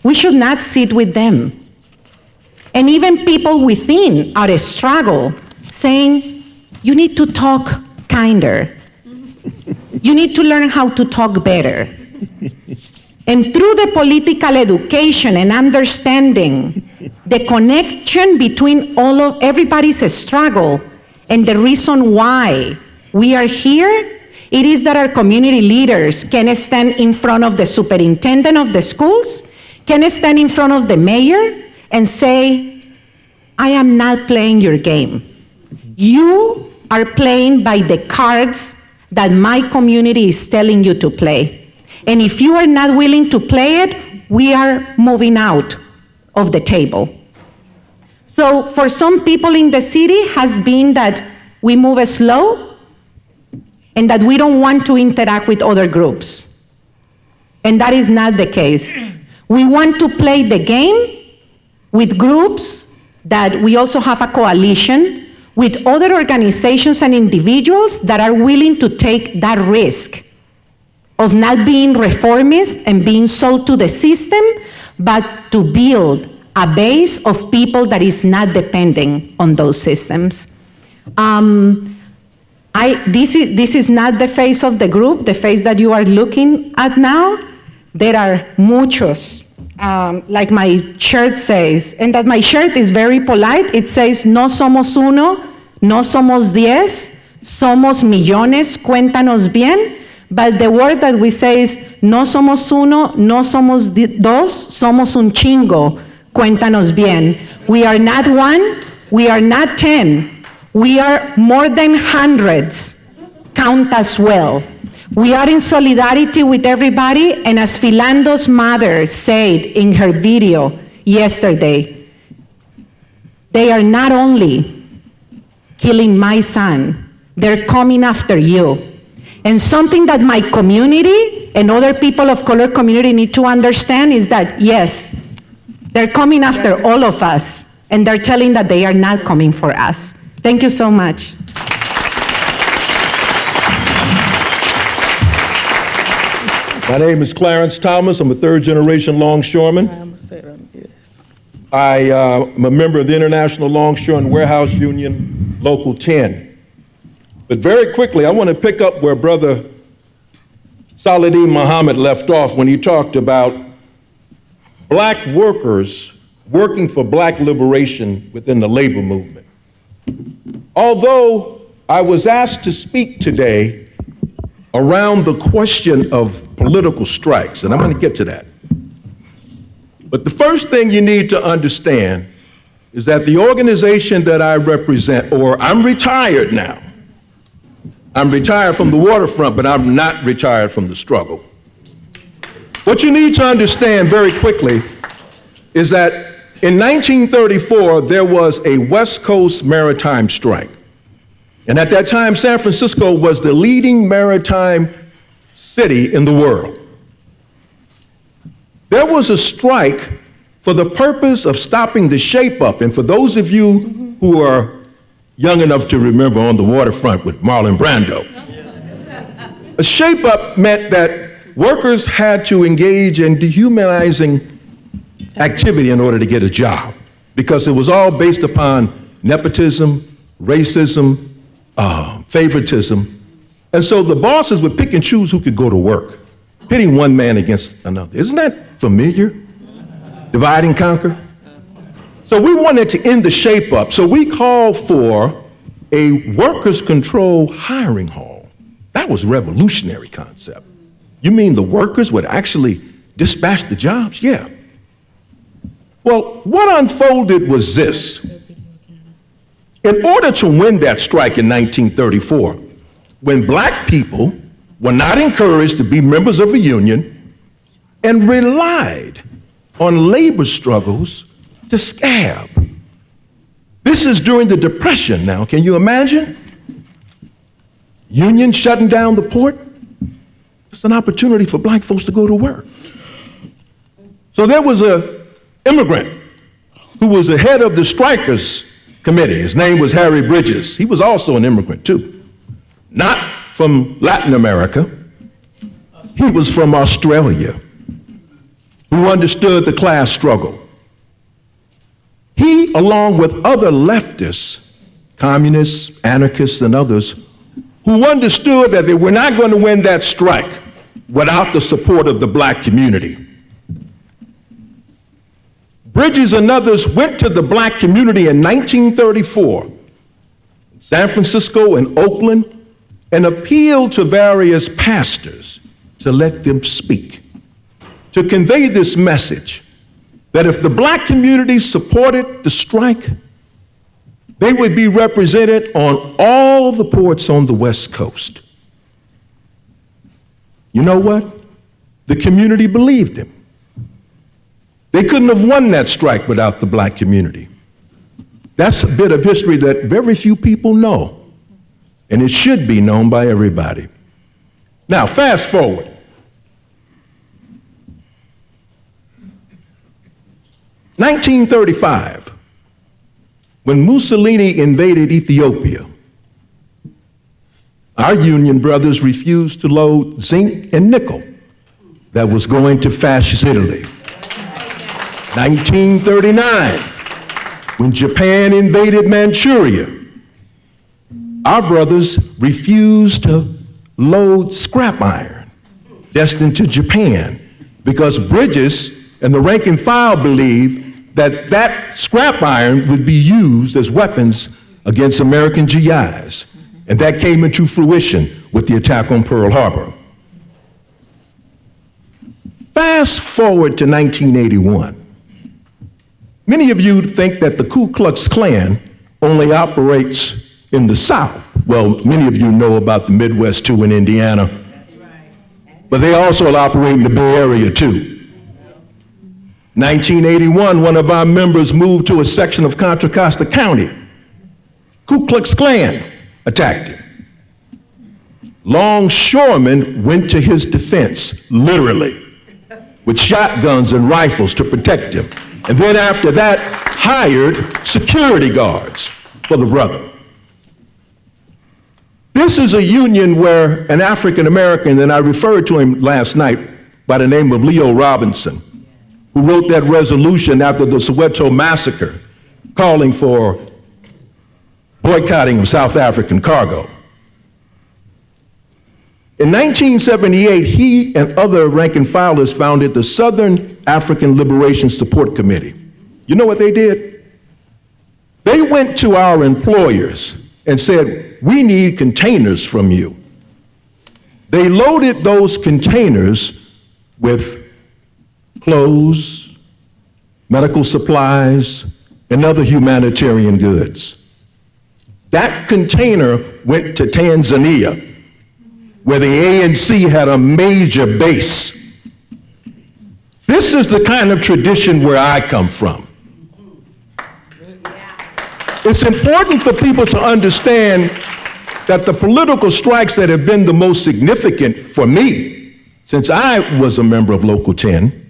we should not sit with them. And even people within our struggle saying, you need to talk kinder. You need to learn how to talk better. And through the political education and understanding the connection between everybody's struggle and the reason why we are here, it is that our community leaders can stand in front of the superintendent of the schools, can stand in front of the mayor and say, I am not playing your game. You are playing by the cards that my community is telling you to play. And if you are not willing to play it, we are moving out of the table. So for some people in the city has been that we move slow and that we don't want to interact with other groups. And that is not the case. We want to play the game with groups that we also have a coalition with other organizations and individuals that are willing to take that risk of not being reformist and being sold to the system, but to build a base of people that is not depending on those systems. This is not the face of the group, the face that you are looking at now. There are muchos, like my shirt says, and that my shirt is very polite. It says, no somos uno, no somos 10, somos millones, cuéntanos bien. But the word that we say is, no somos uno, no somos dos, somos un chingo, cuéntanos bien. We are not one, we are not 10, we are more than hundreds. Count us well. We are in solidarity with everybody, and as Philando's mother said in her video yesterday, they are not only killing my son, they're coming after you. And something that my community and other people of color community need to understand is that, yes, they're coming after all of us, and they're telling that they are not coming for us. Thank you so much. My name is Clarence Thomas. I'm a third-generation longshoreman. I am a member of the International Longshore and Warehouse Union, Local 10. But very quickly, I want to pick up where Brother Saladin Muhammad left off when he talked about black workers working for black liberation within the labor movement. Although I was asked to speak today around the question of political strikes, and I'm going to get to that. But the first thing you need to understand is that the organization that I represent, or I'm retired now. I'm retired from the waterfront, but I'm not retired from the struggle. What you need to understand very quickly is that in 1934, there was a West Coast maritime strike. And at that time, San Francisco was the leading maritime city in the world. There was a strike for the purpose of stopping the shape-up. And for those of you who are young enough to remember On the Waterfront with Marlon Brando, a shape-up meant that workers had to engage in dehumanizing activity in order to get a job, because it was all based upon nepotism, racism, favoritism. And so the bosses would pick and choose who could go to work, pitting one man against another. Isn't that familiar? Divide and conquer. So we wanted to end the shape-up, so we called for a workers' control hiring hall. That was a revolutionary concept. You mean the workers would actually dispatch the jobs? Yeah. Well, what unfolded was this. In order to win that strike in 1934, when black people were not encouraged to be members of a union and relied on labor struggles to scab. This is during the Depression now. Can you imagine? Union shutting down the port. It's an opportunity for black folks to go to work. So there was an immigrant who was the head of the strikers committee. His name was Harry Bridges. He was also an immigrant too. Not from Latin America. He was from Australia, who understood the class struggle. He, along with other leftists, communists, anarchists, and others, who understood that they were not going to win that strike without the support of the black community. Bridges and others went to the black community in 1934, San Francisco and Oakland, and appealed to various pastors to let them speak, to convey this message that if the black community supported the strike, they would be represented on all the ports on the West Coast. You know what? The community believed him. They couldn't have won that strike without the black community. That's a bit of history that very few people know, and it should be known by everybody. Now, fast forward. In 1935, when Mussolini invaded Ethiopia, our Union brothers refused to load zinc and nickel that was going to fascist Italy. 1939, when Japan invaded Manchuria, our brothers refused to load scrap iron destined to Japan because Bridges and the rank and file believed that that scrap iron would be used as weapons against American GIs. And that came into fruition with the attack on Pearl Harbor. Fast forward to 1981. Many of you think that the Ku Klux Klan only operates in the South. Well, many of you know about the Midwest too in Indiana. That's right. But they also operate in the Bay Area too. 1981, one of our members moved to a section of Contra Costa County. Ku Klux Klan attacked him. Longshoremen went to his defense, literally, with shotguns and rifles to protect him. And then after that, hired security guards for the brother. This is a union where an African American, and I referred to him last night by the name of Leo Robinson, who wrote that resolution after the Soweto massacre, calling for boycotting of South African cargo. In 1978, he and other rank and filers founded the Southern African Liberation Support Committee. You know what they did? They went to our employers and said, we need containers from you. They loaded those containers with clothes, medical supplies, and other humanitarian goods. That container went to Tanzania, where the ANC had a major base. This is the kind of tradition where I come from. It's important for people to understand that the political strikes that have been the most significant for me, since I was a member of Local 10,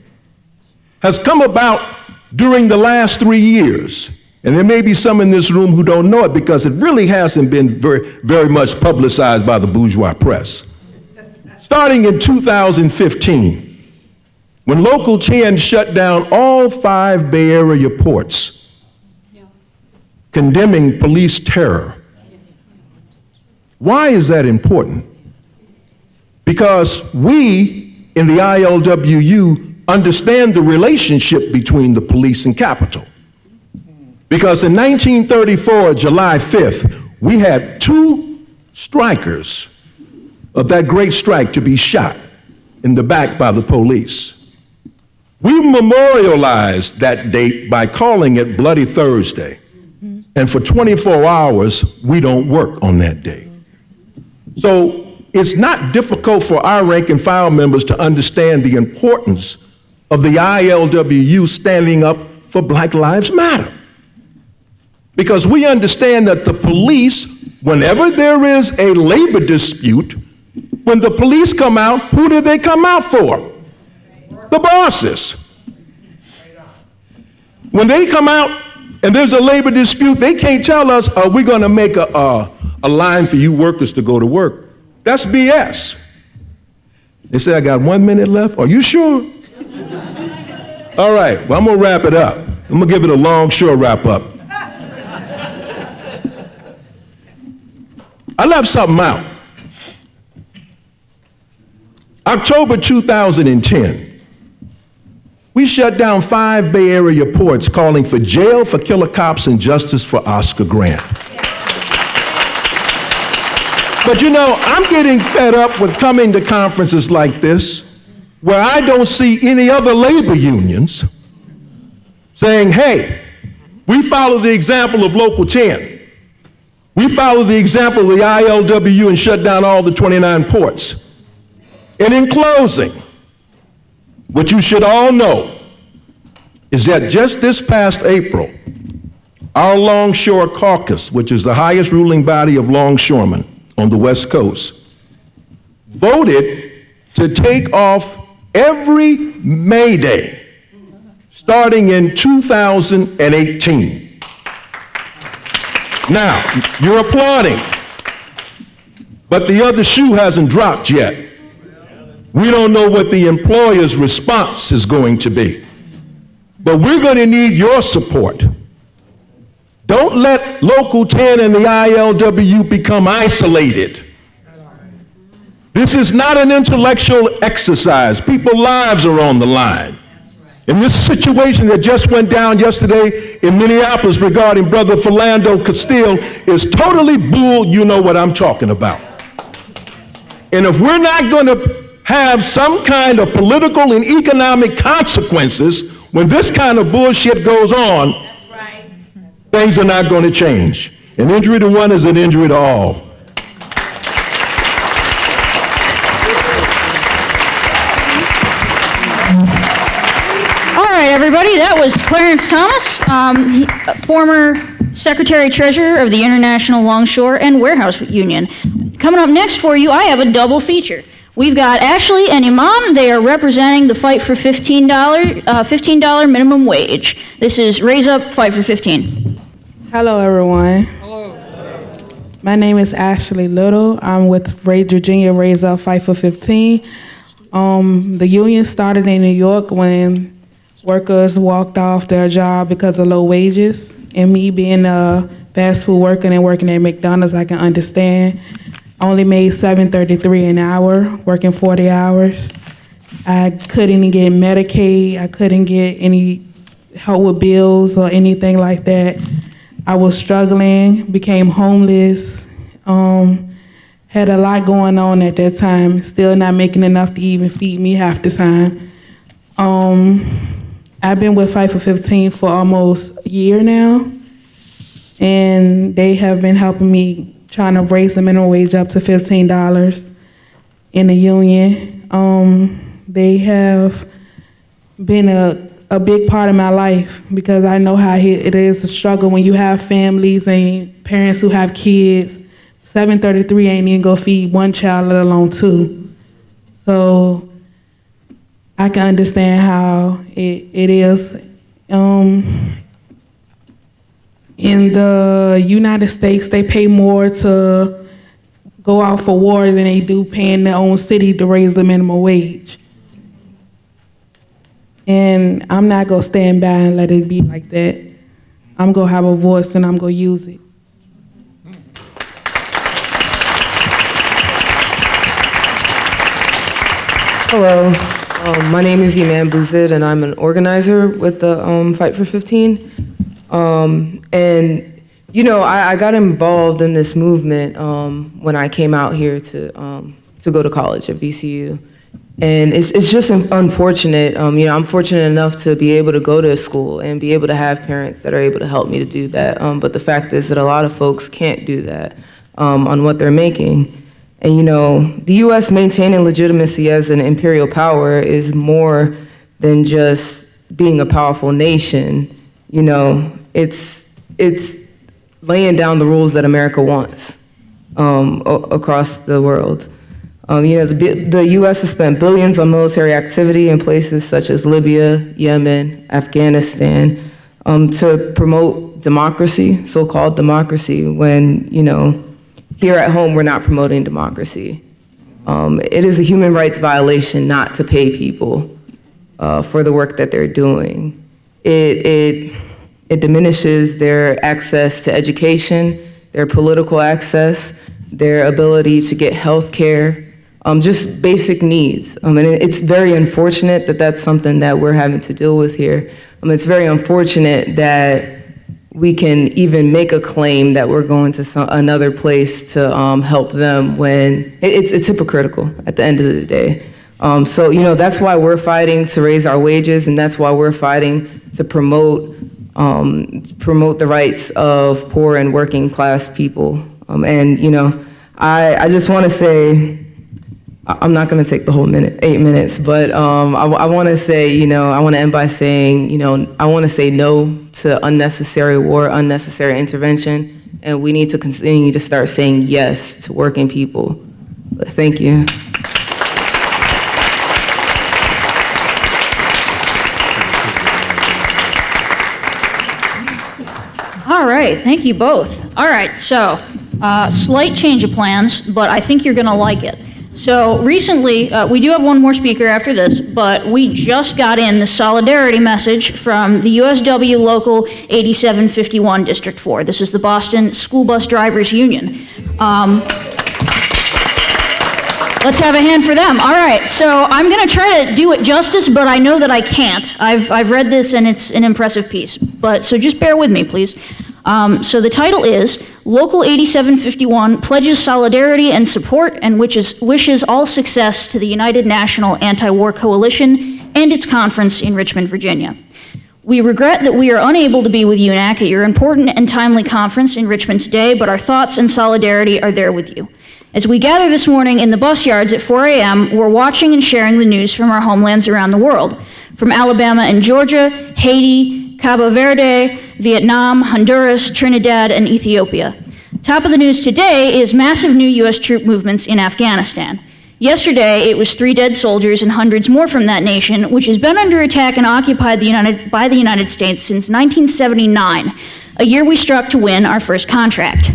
has come about during the last 3 years. And there may be some in this room who don't know it because it really hasn't been very much publicized by the bourgeois press. Starting in 2015, when Local 10 shut down all 5 Bay Area ports, condemning police terror. Why is that important? Because we in the ILWU understand the relationship between the police and Capitol. Because in 1934, July 5th, we had 2 strikers of that great strike to be shot in the back by the police. We memorialized that date by calling it Bloody Thursday. And for 24 hours, we don't work on that day. So it's not difficult for our rank and file members to understand the importance of the ILWU standing up for Black Lives Matter. Because we understand that the police, whenever there is a labor dispute, when the police come out, who do they come out for? The bosses. When they come out and there's a labor dispute, they can't tell us, we're going to make a line for you workers to go to work. That's BS. They say, I got 1 minute left. Are you sure? All right, well, I'm going to wrap it up. I'm going to give it a long, short wrap up. I left something out. October 2010, we shut down 5 Bay Area ports calling for jail for killer cops and justice for Oscar Grant. But you know, I'm getting fed up with coming to conferences like this where I don't see any other labor unions saying, hey, we follow the example of Local 10. We follow the example of the ILWU and shut down all the 29 ports. And in closing, what you should all know is that just this past April, our Longshore Caucus, which is the highest ruling body of longshoremen on the West Coast, voted to take off every May Day starting in 2018. Now, you're applauding, but the other shoe hasn't dropped yet. We don't know what the employer's response is going to be, but we're going to need your support. Don't let Local 10 and the ILWU become isolated. This is not an intellectual exercise. People's lives are on the line. And this situation that just went down yesterday in Minneapolis regarding Brother Philando Castile is totally bull. You know what I'm talking about. And if we're not going to have some kind of political and economic consequences when this kind of bullshit goes on, that's right, things are not going to change. An injury to one is an injury to all. All right, everybody, that was Clarence Thomas, former Secretary-Treasurer of the International Longshore and Warehouse Union. Coming up next for you, I have a double feature. We've got Ashley and Iman. They are representing the fight for $15 minimum wage. This is Raise Up, Fight for 15. Hello, everyone. Hello. My name is Ashley Little. I'm with Virginia Raise Up, Fight for 15. The union started in New York when workers walked off their job because of low wages. And me being a fast food worker and working at McDonald's, I can understand. I only made $7.33 an hour, working 40 hours. I couldn't get Medicaid. I couldn't get any help with bills or anything like that. I was struggling, became homeless, had a lot going on at that time, still not making enough to even feed me half the time. I've been with Fight for 15 for almost a year now, and they have been helping me trying to raise the minimum wage up to $15 in the union. They have been a big part of my life because I know how it is to struggle when you have families and parents who have kids. $7.33 ain't even gonna feed one child, let alone two. So I can understand how it is. In the United States, they pay more to go out for war than they do paying their own city to raise the minimum wage. And I'm not gonna stand by and let it be like that. I'm gonna have a voice and I'm gonna use it. Hello, my name is Iman Bouzid and I'm an organizer with the Fight for 15. And you know, I got involved in this movement when I came out here to go to college at BCU. And it's just unfortunate. You know, I'm fortunate enough to be able to go to school and be able to have parents that are able to help me to do that. But the fact is that a lot of folks can't do that on what they're making. And you know, the U.S. maintaining legitimacy as an imperial power is more than just being a powerful nation. You know, it's laying down the rules that America wants across the world. You know, the U.S. has spent billions on military activity in places such as Libya, Yemen, Afghanistan, to promote democracy, so-called democracy, when, you know, here at home we're not promoting democracy. It is a human rights violation not to pay people for the work that they're doing. It diminishes their access to education, their political access, their ability to get health care, just basic needs. And it's very unfortunate that that's something that we're having to deal with here. It's very unfortunate that we can even make a claim that we're going to another place to help them when it's hypocritical at the end of the day. So, you know, that's why we're fighting to raise our wages, and that's why we're fighting to promote the rights of poor and working class people. And, you know, I just want to say, I'm not going to take the whole 8 minutes, but I want to say, you know, I want to end by saying, you know, I want to say no to unnecessary war, unnecessary intervention, and we need to continue to start saying yes to working people. Thank you. All right, thank you both. All right, so slight change of plans, but I think you're going to like it. So recently, we do have one more speaker after this, but we just got in the solidarity message from the USW Local 8751 District 4. This is the Boston School Bus Drivers Union. Let's have a hand for them. All right, so I'm going to try to do it justice, but I know that I can't. I've read this, and it's an impressive piece. So just bear with me, please. So the title is Local 8751 Pledges Solidarity and Support and Wishes All Success to the United National AntiWar Coalition and its conference in Richmond, Virginia. We regret that we are unable to be with UNAC at your important and timely conference in Richmond today, but our thoughts and solidarity are there with you. As we gather this morning in the bus yards at 4 a.m., we're watching and sharing the news from our homelands around the world, from Alabama and Georgia, Haiti, Cabo Verde, Vietnam, Honduras, Trinidad, and Ethiopia. Top of the news today is massive new U.S. troop movements in Afghanistan. Yesterday, it was 3 dead soldiers and hundreds more from that nation, which has been under attack and occupied by the United States since 1979, a year we struck to win our first contract.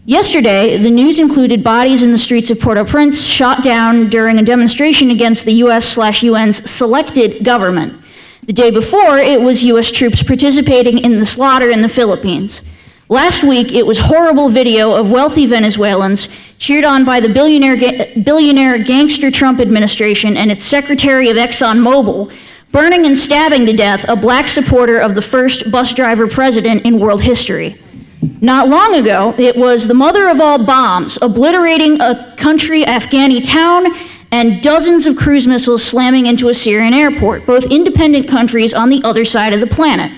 Yesterday, the news included bodies in the streets of Port-au-Prince shot down during a demonstration against the U.S./UN's selected government. The day before, it was U.S. troops participating in the slaughter in the Philippines. Last week, it was horrible video of wealthy Venezuelans cheered on by the billionaire gangster Trump administration and its secretary of ExxonMobil, burning and stabbing to death a black supporter of the first bus driver president in world history. Not long ago, it was the mother of all bombs, obliterating a country Afghani town and dozens of cruise missiles slamming into a Syrian airport, both independent countries on the other side of the planet.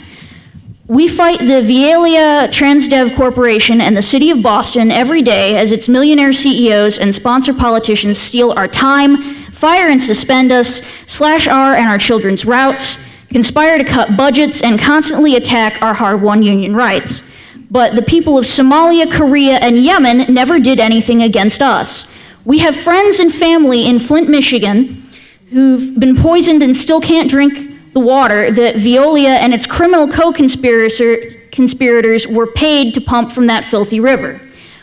We fight the Veolia Transdev Corporation and the city of Boston every day as its millionaire CEOs and sponsor politicians steal our time, fire and suspend us, slash our and our children's routes, conspire to cut budgets, and constantly attack our hard-won union rights. But the people of Somalia, Korea, and Yemen never did anything against us. We have friends and family in Flint, Michigan, who've been poisoned and still can't drink the water that Veolia and its criminal co-conspirators were paid to pump from that filthy river.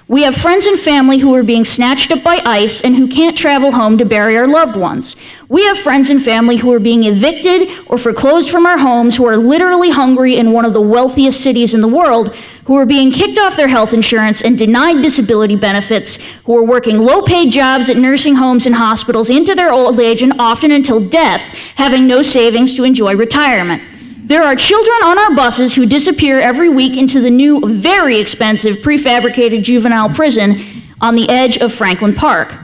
We have friends and family who are being snatched up by ICE and who can't travel home to bury our loved ones. We have friends and family who are being evicted or foreclosed from our homes, who are literally hungry in one of the wealthiest cities in the world, who are being kicked off their health insurance and denied disability benefits, who are working low-paid jobs at nursing homes and hospitals into their old age and often until death, having no savings to enjoy retirement. There are children on our buses who disappear every week into the new, very expensive, prefabricated juvenile prison on the edge of Franklin Park.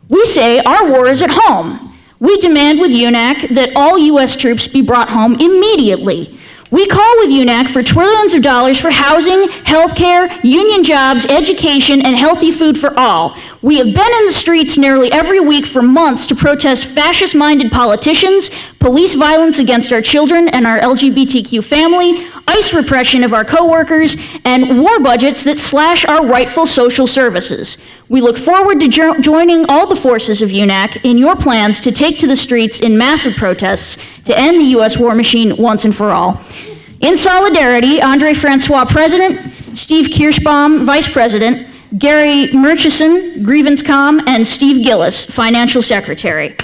We say our war is at home. We demand with UNAC that all U.S. troops be brought home immediately. We call with UNAC for trillions of dollars for housing, healthcare, union jobs, education, and healthy food for all. We have been in the streets nearly every week for months to protest fascist-minded politicians, police violence against our children and our LGBTQ family, ICE repression of our coworkers, and war budgets that slash our rightful social services. We look forward to joining all the forces of UNAC in your plans to take to the streets in massive protests to end the U.S. war machine once and for all. In solidarity, Andre Francois, President, Steve Kirschbaum, Vice President, Gary Murchison, Grievance Com, and Steve Gillis, Financial Secretary.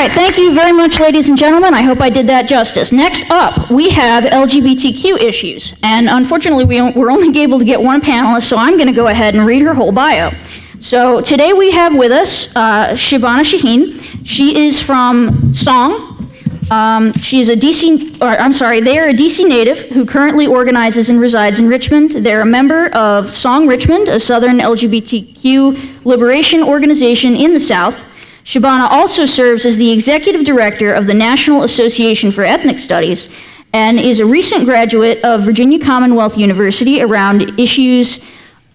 Thank you very much, ladies and gentlemen. I hope I did that justice. Next up, we have LGBTQ issues. And unfortunately, we're only able to get one panelist, so I'm going to go ahead and read her whole bio. So today we have with us Shabana Shaheen. She is from Song. She is a they are a DC native who currently organizes and resides in Richmond. They're a member of Song Richmond, a Southern LGBTQ liberation organization in the South. Shabana also serves as the executive director of the National Association for Ethnic Studies and is a recent graduate of Virginia Commonwealth University around issues,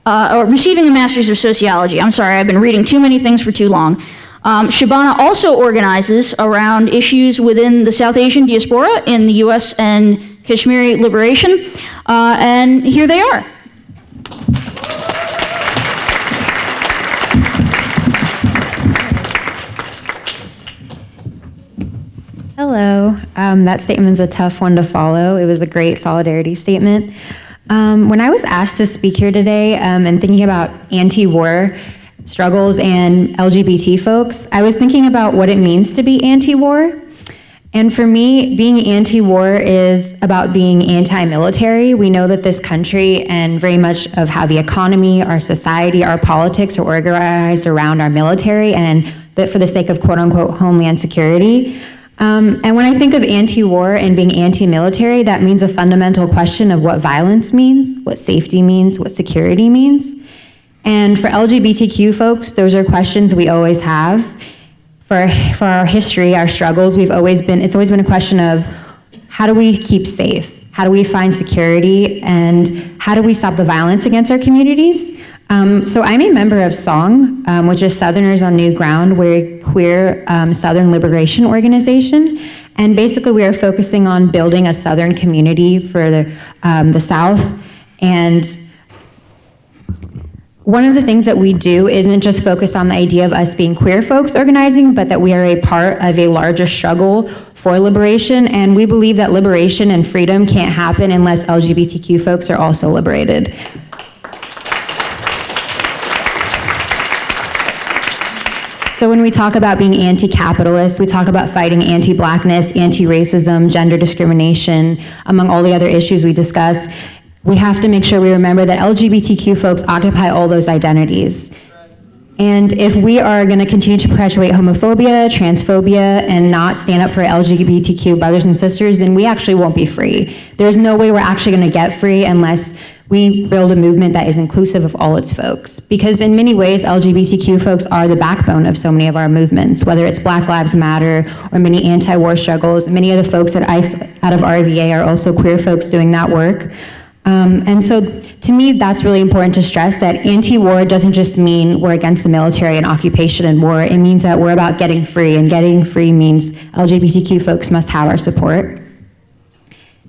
receiving a Master's of Sociology. I'm sorry, I've been reading too many things for too long. Shabana also organizes around issues within the South Asian diaspora in the US and Kashmiri liberation, and here they are. Hello. That statement is a tough one to follow. It was a great solidarity statement. When I was asked to speak here today and thinking about anti-war struggles and LGBT folks, I was thinking about what it means to be anti-war. And for me, being anti-war is about being anti-military. We know that this country and very much of how the economy, our society, our politics are organized around our military and that for the sake of quote-unquote homeland security. And when I think of anti-war and being anti-military, that means a fundamental question of what violence means, what safety means, what security means. And for LGBTQ folks, those are questions we always have. For our history, our struggles, it's always been a question of how do we keep safe? How do we find security? And how do we stop the violence against our communities? So I'm a member of SONG, which is Southerners on New Ground. We're a queer Southern liberation organization. And basically we are focusing on building a Southern community for the South. And one of the things that we do isn't just focus on the idea of us being queer folks organizing, but that we are a part of a larger struggle for liberation. And we believe that liberation and freedom can't happen unless LGBTQ folks are also liberated. So when we talk about being anti-capitalist, we talk about fighting anti-blackness, anti-racism, gender discrimination, among all the other issues we discuss. We have to make sure we remember that LGBTQ folks occupy all those identities. And if we are going to continue to perpetuate homophobia, transphobia, and not stand up for LGBTQ brothers and sisters, then we actually won't be free. There's no way we're actually going to get free unless we build a movement that is inclusive of all its folks. Because in many ways, LGBTQ folks are the backbone of so many of our movements, whether it's Black Lives Matter or many anti-war struggles. Many of the folks at ICE out of RVA are also queer folks doing that work. And so to me, that's really important to stress that anti-war doesn't just mean we're against the military and occupation and war. It means that we're about getting free, and getting free means LGBTQ folks must have our support.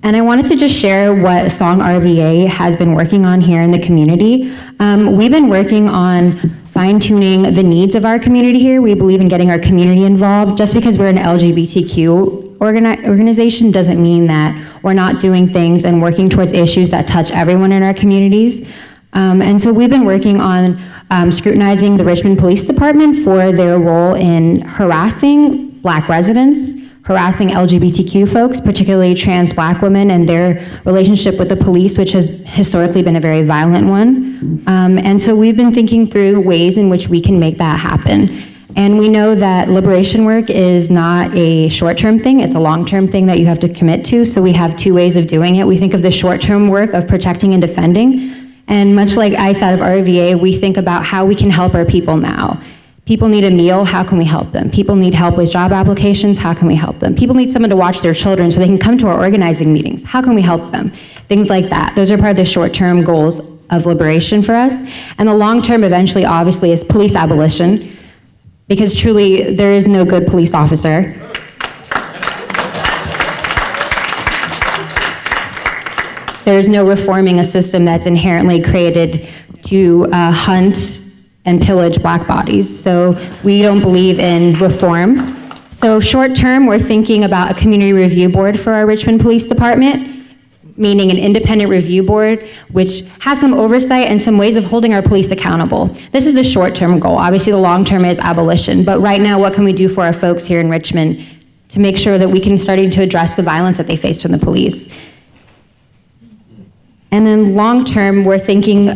And I wanted to just share what Song RVA has been working on here in the community. We've been working on fine-tuning the needs of our community here. We believe in getting our community involved. Just because we're an LGBTQ organization doesn't mean that we're not doing things and working towards issues that touch everyone in our communities. And so we've been working on scrutinizing the Richmond Police Department for their role in harassing Black residents, harassing LGBTQ folks, particularly trans Black women, and their relationship with the police, which has historically been a very violent one. And so we've been thinking through ways in which we can make that happen. And we know that liberation work is not a short-term thing, it's a long-term thing that you have to commit to, so we have two ways of doing it. We think of the short-term work of protecting and defending, and much like ICE out of RVA, we think about how we can help our people now. People need a meal, how can we help them? People need help with job applications, how can we help them? People need someone to watch their children so they can come to our organizing meetings, how can we help them? Things like that. Those are part of the short-term goals of liberation for us. And the long-term eventually, obviously, is police abolition, because truly, there is no good police officer. There's no reforming a system that's inherently created to hunt and pillage black bodies. So we don't believe in reform. So short term, we're thinking about a community review board for our Richmond Police Department, meaning an independent review board, which has some oversight and some ways of holding our police accountable. This is the short-term goal. Obviously, the long-term is abolition, but right now, what can we do for our folks here in Richmond to make sure that we can start to address the violence that they face from the police? And then long-term, we're thinking,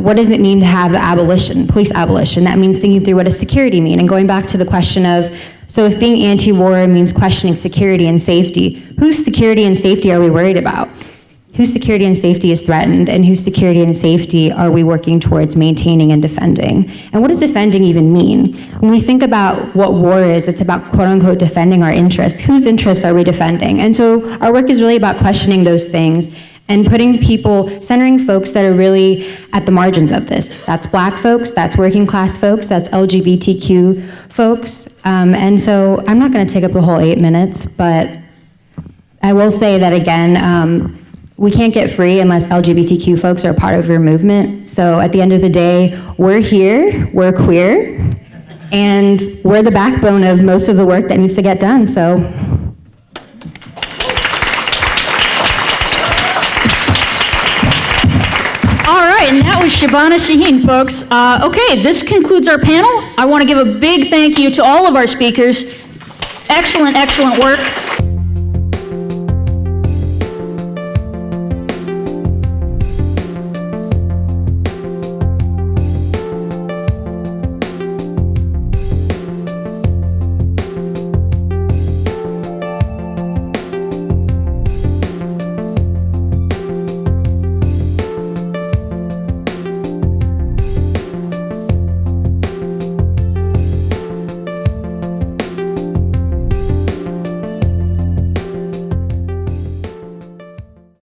what does it mean to have the abolition, police abolition? That means thinking through what does security mean? And going back to the question of, so if being anti-war means questioning security and safety, whose security and safety are we worried about? Whose security and safety is threatened, and whose security and safety are we working towards maintaining and defending? And what does defending even mean? When we think about what war is, it's about quote-unquote defending our interests. Whose interests are we defending? And so our work is really about questioning those things and putting people, centering folks that are really at the margins of this. That's black folks, that's working class folks, that's LGBTQ folks. And so I'm not gonna take up the whole 8 minutes, but I will say that again, we can't get free unless LGBTQ folks are a part of your movement. So at the end of the day, we're here, we're queer, and we're the backbone of most of the work that needs to get done, so. All right, and that was Shabana Shaheen, folks. Okay, this concludes our panel. I want to give a big thank you to all of our speakers. Excellent, excellent work.